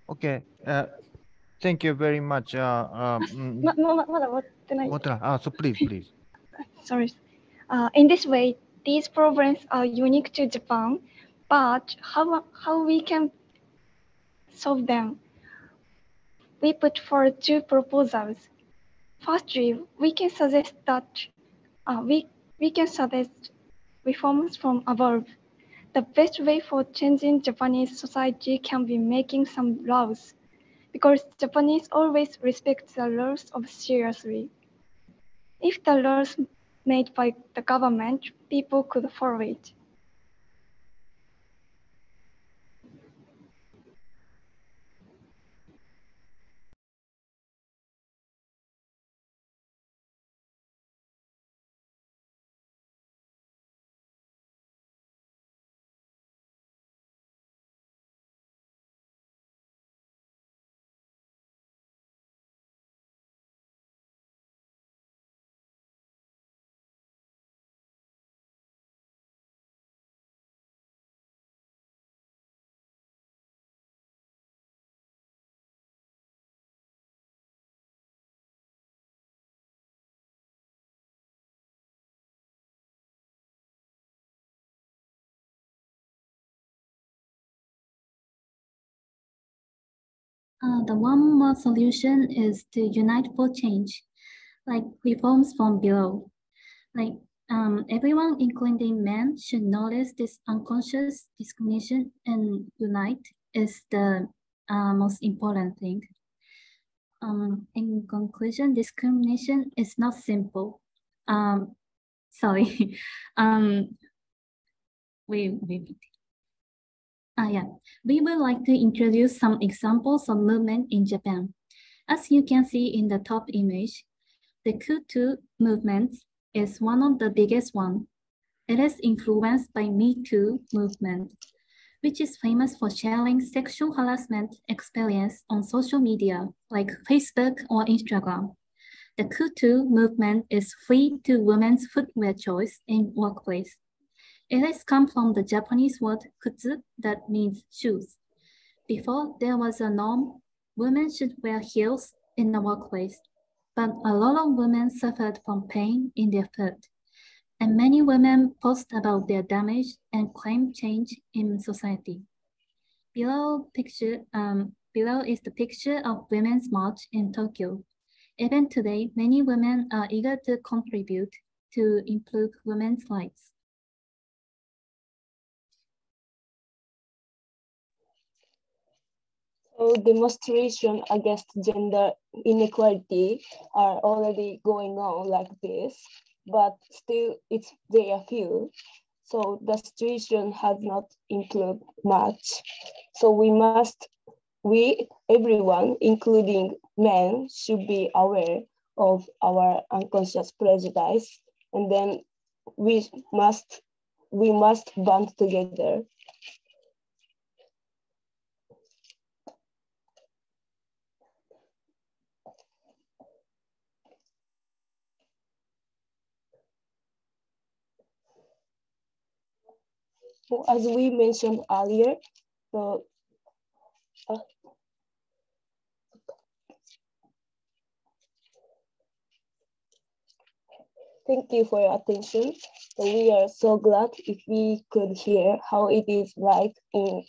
Okay. Thank you very much. So please. Sorry. In this way, these problems are unique to Japan, but how we can solve them? We put forward two proposals. Firstly, we can suggest that we can suggest reforms from above. The best way for changing Japanese society can be making some laws, because Japanese always respect the laws of seriously. If the laws made by the government, people could follow it. The one more solution is to unite for change, like reforms from below. Like everyone, including men, should notice this unconscious discrimination and unite is the most important thing. In conclusion, discrimination is not simple. Sorry. We would like to introduce some examples of movement in Japan. As you can see in the top image, the Kutu movement is one of the biggest one. It is influenced by Me Too movement, which is famous for sharing sexual harassment experience on social media like Facebook or Instagram. The Kutu movement is free to women's footwear choice in workplace. It has come from the Japanese word kutsu that means shoes. Before there was a norm, women should wear heels in the workplace, but a lot of women suffered from pain in their foot. And many women post about their damage and claim change in society. Below is the picture of Women's March in Tokyo. Even today, many women are eager to contribute to improve women's rights. So demonstrations against gender inequality are already going on like this, but still they are few. So the situation has not improved much. So everyone, including men, should be aware of our unconscious prejudice, and then we must band together. So as we mentioned earlier, thank you for your attention. So we are so glad if we could hear how it is like in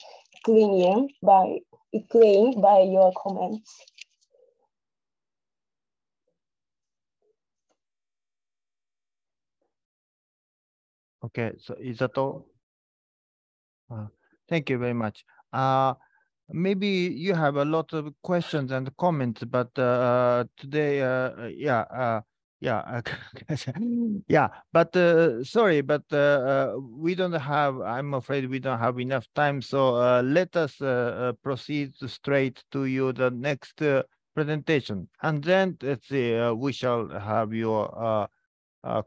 Ukraine by your comments. Okay, so is that all? Thank you very much. Maybe you have a lot of questions and comments, but today, yeah, yeah. But sorry, but we don't have. I'm afraid we don't have enough time. So let us proceed straight to you the next presentation, and then let's see. We shall have your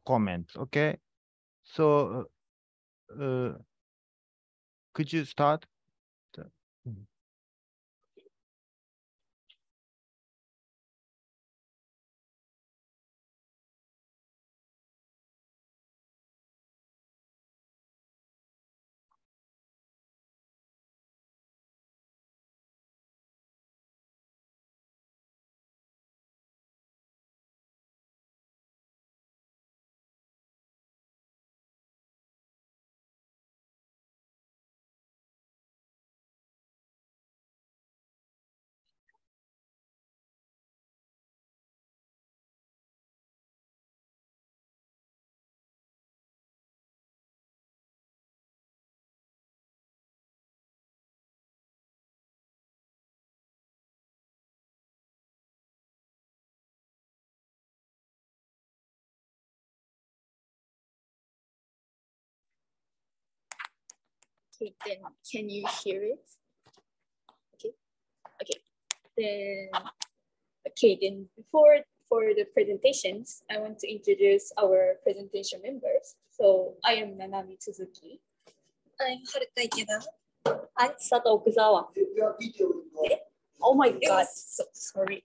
comments. Okay. So could you start? Okay, then can you hear it? Okay, okay. Then, okay, then before for the presentations, I want to introduce our presentation members. So I am Nanami Tsuzuki. I'm Haruka Ikeda. I'm Sato Okuzawa. Oh my God, so sorry.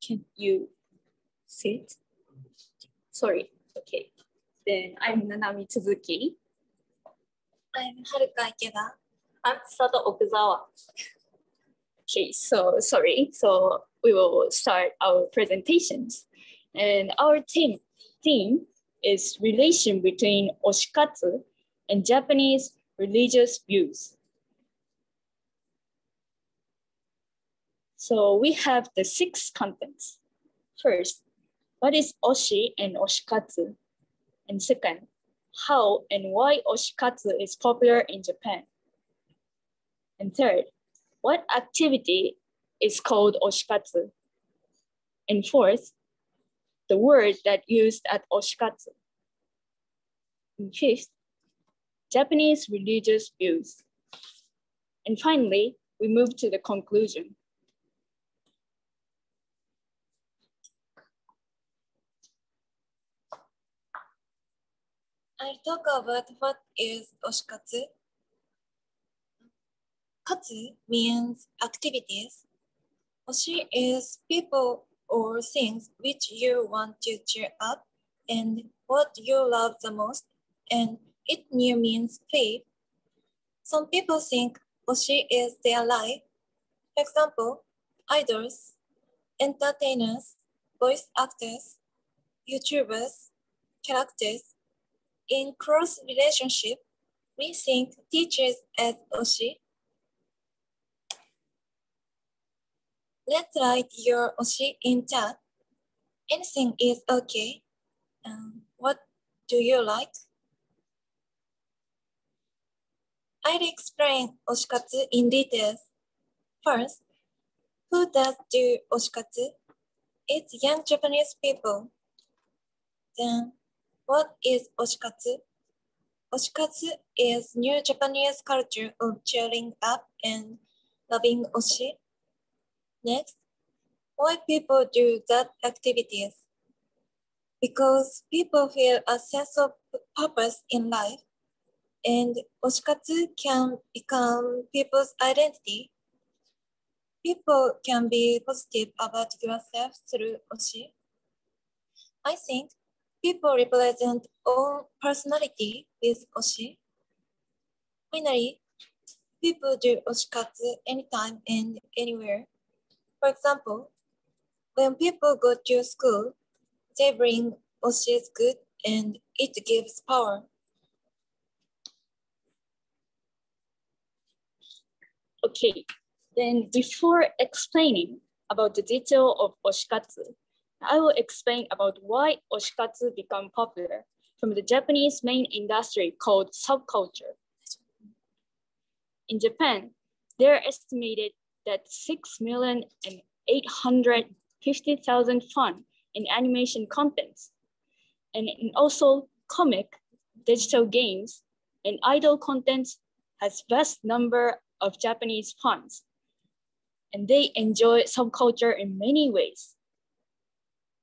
Can you sit? Sorry, okay. Then I'm Nanami Tsuzuki. I'm Haruka Ikeda. I'm Sato Okuzawa. Okay, so sorry. So we will start our presentations. And our theme is relation between oshikatsu and Japanese religious views. So we have the 6 contents. First, what is oshi and oshikatsu? And second, how and why oshikatsu is popular in Japan? And third, what activity is called oshikatsu? And fourth, the word that used at oshikatsu. And fifth, Japanese religious views. And finally, we move to the conclusion. I'll talk about what is oshikatsu. Katsu means activities. Oshi is people or things which you want to cheer up and what you love the most, and itnyu means faith. Some people think oshi is their life. For example, idols, entertainers, voice actors, YouTubers, characters. In close relationship, we think teachers as oshi. Let's write your oshi in chat. Anything is okay. What do you like? I'll explain oshikatsu in details. First, who does do oshikatsu? It's young Japanese people. Then, what is oshikatsu? Oshikatsu is new Japanese culture of cheering up and loving oshi. Next, why people do that activities? Because people feel a sense of purpose in life, and oshikatsu can become people's identity. People can be positive about yourself through oshi. I think people represent own personality with oshi. Finally, people do oshikatsu anytime and anywhere. For example, when people go to school, they bring oshi's good and it gives power. Okay, then before explaining about the detail of oshikatsu. I will explain about why oshikatsu became popular from the Japanese main industry called subculture. In Japan, there are estimated that 6,850,000 fans in animation contents, and also comic, digital games, and idol contents has vast number of Japanese fans, and they enjoy subculture in many ways.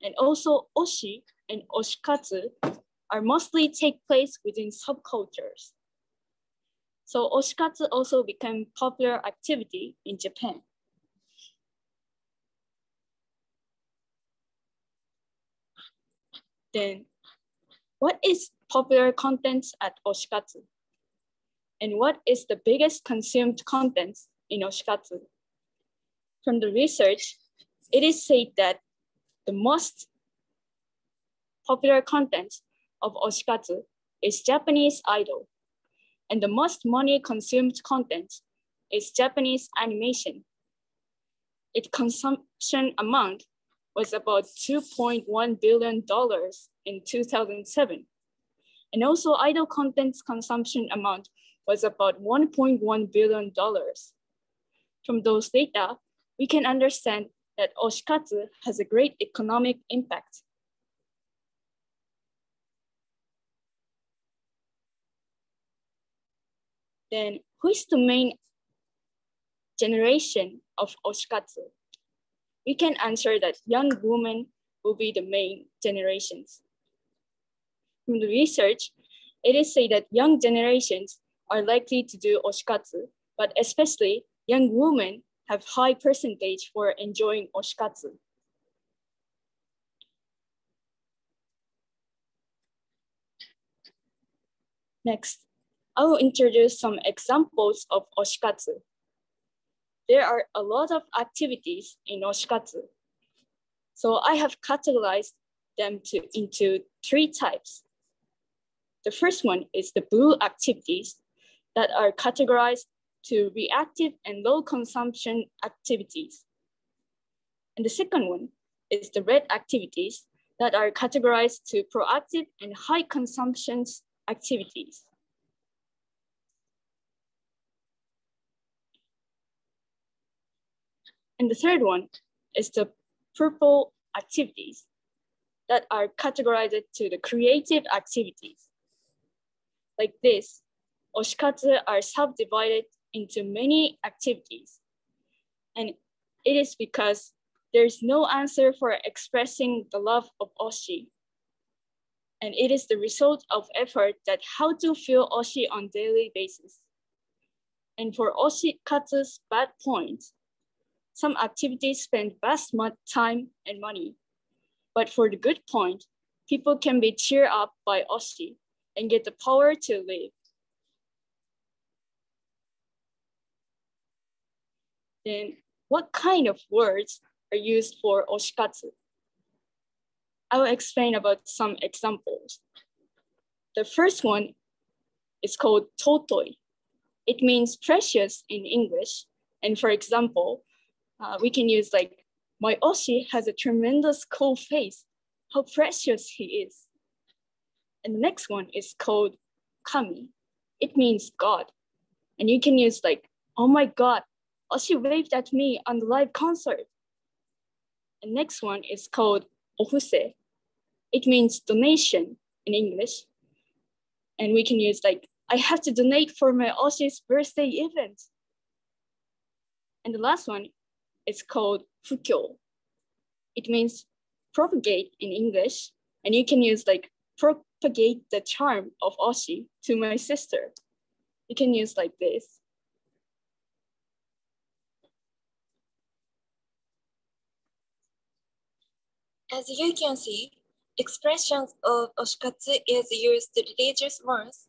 And also oshi and oshikatsu are mostly take place within subcultures. So oshikatsu also became popular activity in Japan. Then, what is popular contents at oshikatsu? And what is the biggest consumed contents in oshikatsu? From the research, it is said that the most popular content of oshikatsu is Japanese idol, and the most money consumed content is Japanese animation. Its consumption amount was about $2.1 billion in 2007. And also idol content's consumption amount was about $1.1 billion. From those data, we can understand that oshikatsu has a great economic impact. Then who is the main generation of oshikatsu? We can answer that young women will be the main generations. From the research, it is said that young generations are likely to do oshikatsu, but especially young women have high percentage for enjoying oshikatsu. Next, I will introduce some examples of oshikatsu. There are a lot of activities in oshikatsu. So I have categorized them into 3 types. The first one is the blue activities that are categorized to reactive and low consumption activities. And the second one is the red activities that are categorized to proactive and high consumption activities. And the third one is the purple activities that are categorized to the creative activities. Like this, oshikatsu are subdivided into many activities. And it is because there's no answer for expressing the love of oshi. And it is the result of effort that how to feel oshi on daily basis. And for oshikatsu's bad points, some activities spend vast time and money. But for the good point, people can be cheered up by oshi and get the power to live. Then what kind of words are used for oshikatsu? I will explain about some examples. The first one is called totoi. It means precious in English. And for example, we can use like, my oshi has a tremendous cool face. How precious he is. And the next one is called kami. It means God. And you can use like, oh my God, oshi waved at me on the live concert. And next one is called ofuse. It means donation in English. And we can use like, I have to donate for my oshi's birthday event. And the last one is called fukyo. It means propagate in English. And you can use like, propagate the charm of oshi to my sister. You can use like this. As you can see, expressions of oshikatsu is used religious words.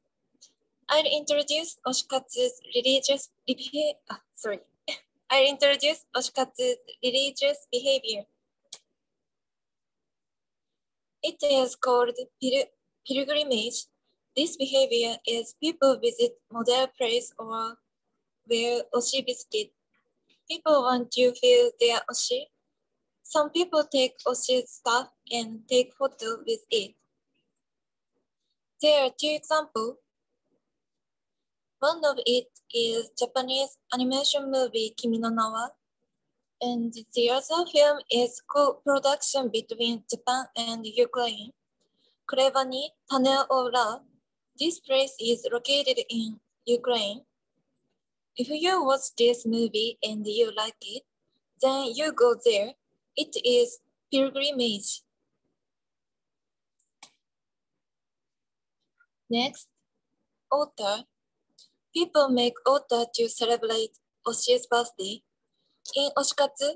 I'll introduce oshikatsu's religious behavior. It is called pilgrimage. This behavior is people visit model place or where oshi visited. People want to feel their oshi Some people take Oshi's stuff and take photo with it. There are two examples. One of it is Japanese animation movie Kimi no Na wa, and the other film is co-production between Japan and Ukraine. Kreva ni Tane o Ra. This place is located in Ukraine. If you watch this movie and you like it, then you go there. It is pilgrimage. Next, Ota. People make Ota to celebrate Oshi's birthday. In Oshikatsu,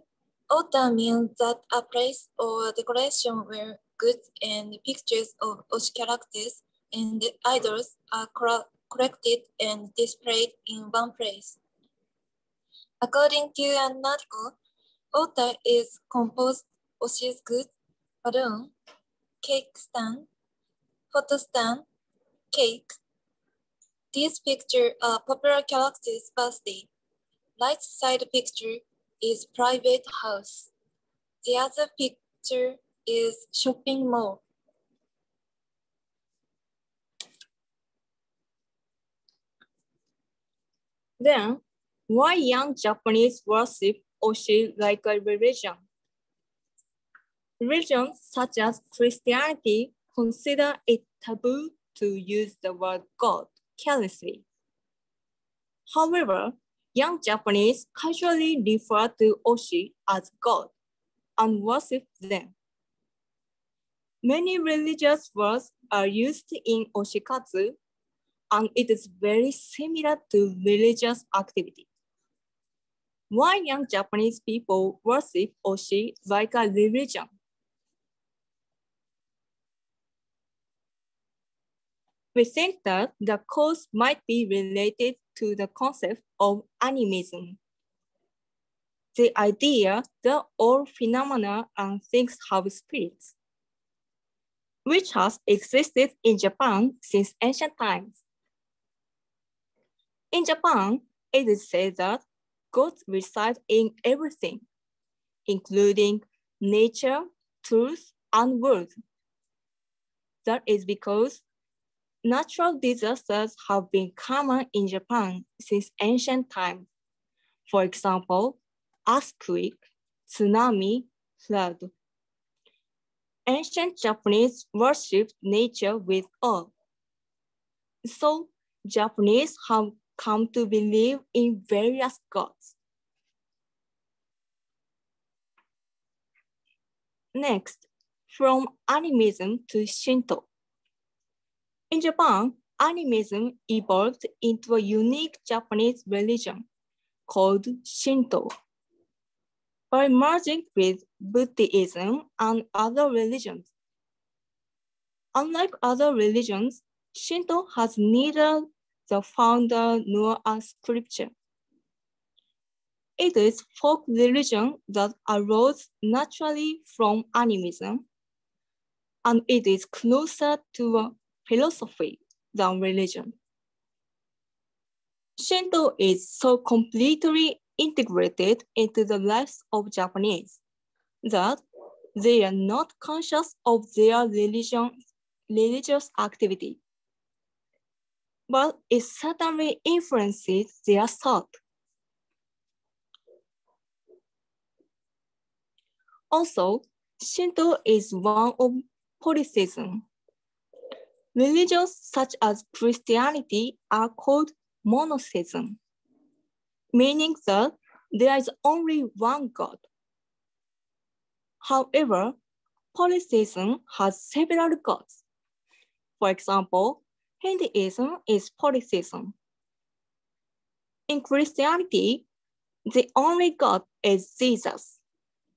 Ota means that a place or decoration where goods and pictures of Oshi characters and idols are collected and displayed in one place. According to an article, Ota is composed Oshi's goods, balloon, cake stand, photo stand, cake. This picture are popular characters' birthday. Right side picture is private house. The other picture is shopping mall. Then, why young Japanese worship Oshi like a religion? Religions such as Christianity consider it taboo to use the word God carelessly. However, young Japanese casually refer to Oshi as God and worship them. Many religious words are used in Oshikatsu, and it is very similar to religious activity. Why young Japanese people worship Oshi like a religion? We think that the cause might be related to the concept of animism, the idea that all phenomena and things have spirits, which has existed in Japan since ancient times. In Japan, it is said that gods reside in everything, including nature, truth, and words. That is because natural disasters have been common in Japan since ancient times. For example, earthquake, tsunami, flood. Ancient Japanese worshipped nature with awe. So Japanese have come to believe in various gods. Next, from animism to Shinto. In Japan, animism evolved into a unique Japanese religion called Shinto. By merging with Buddhism and other religions. Unlike other religions, Shinto has neither the founder nor a scripture. It is folk religion that arose naturally from animism, and it is closer to a philosophy than religion. Shinto is so completely integrated into the lives of Japanese that they are not conscious of their religious activity, but it certainly influences their thought. Also, Shinto is one of polytheism. Religions such as Christianity are called monotheism, meaning that there is only one God. However, polytheism has several gods. For example, Hinduism is polytheism. In Christianity, the only God is Jesus,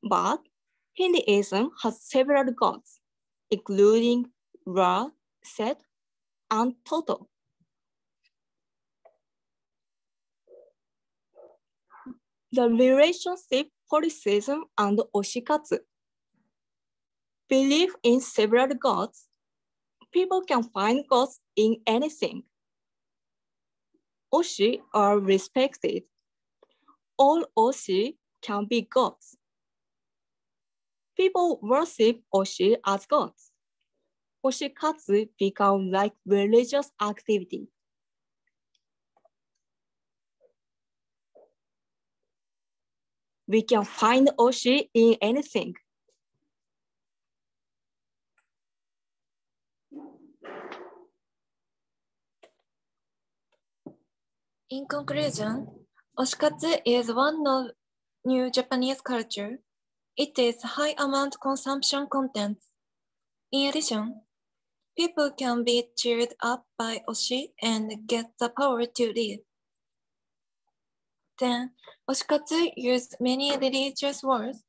but Hinduism has several gods, including Ra, Set, and Toto. The relationship polytheism and Oshikatsu. Belief in several gods. People can find gods in anything. Oshi are respected. All Oshi can be gods. People worship Oshi as gods. Oshikatsu become like religious activity. We can find Oshi in anything. In conclusion, Oshikatsu is one of new Japanese culture. It is high amount consumption content. In addition, people can be cheered up by Oshi and get the power to live. Then, Oshikatsu uses many religious words.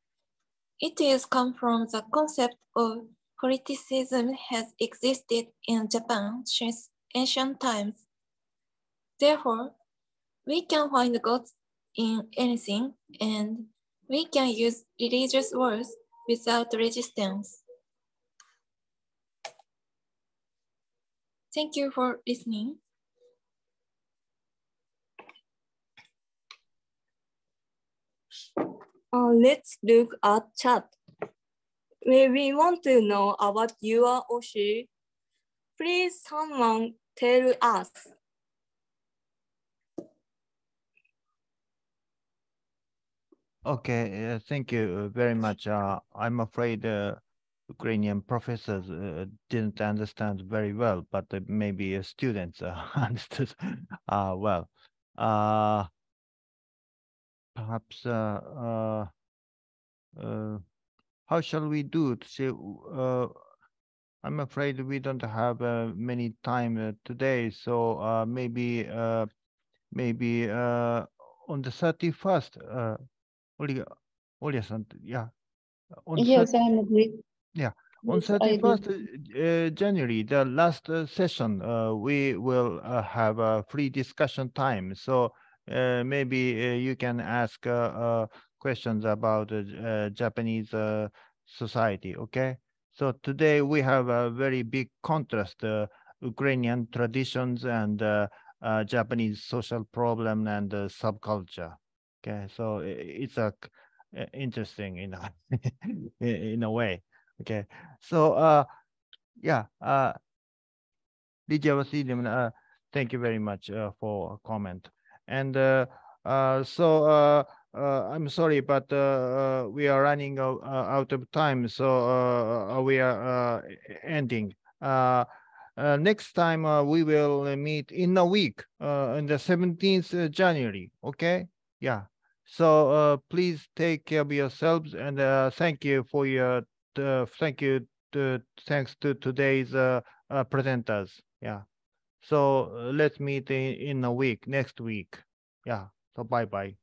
It is come from the concept of politicism has existed in Japan since ancient times. Therefore, we can find gods in anything, and we can use religious words without resistance. Thank you for listening. Let's look at chat. We want to know about your Oshi. Please someone tell us. Okay, thank you very much. I'm afraid Ukrainian professors didn't understand very well, but maybe students understood well. Perhaps how shall we do it? I'm afraid we don't have many time today, so maybe on the 31st, Olya-san, yeah. Yes, I agree. Yeah, on Yes, I do. 31st January, the last session, we will have a free discussion time. So maybe you can ask questions about Japanese society, okay? So today we have a very big contrast, Ukrainian traditions and Japanese social problem and subculture. Okay, so it's interesting in a way. Okay, so yeah, Lydia Vasilievna, thank you very much for a comment. And I'm sorry, but we are running out of time, so we are ending. Next time we will meet in a week, on the 17th January. Okay, yeah. So please take care of yourselves, and thank you for your thanks to today's presenters. Yeah. So let's meet in a week, next week. Yeah. So bye-bye.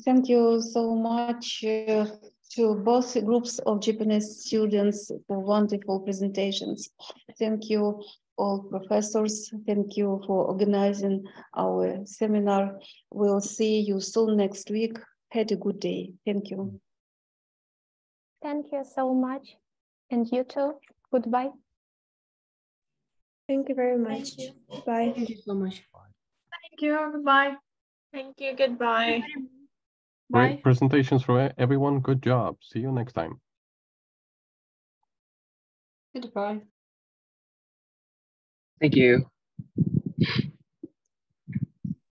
Thank you so much to both groups of Japanese students for wonderful presentations. Thank you all professors. Thank you for organizing our seminar. We'll see you soon next week. Have a good day. Thank you. Thank you so much. And you too. Goodbye. Thank you very much. Bye. Thank you so much. Thank you. Goodbye. Thank you. Goodbye. Great presentations for everyone. Good job. See you next time. Goodbye. Thank you.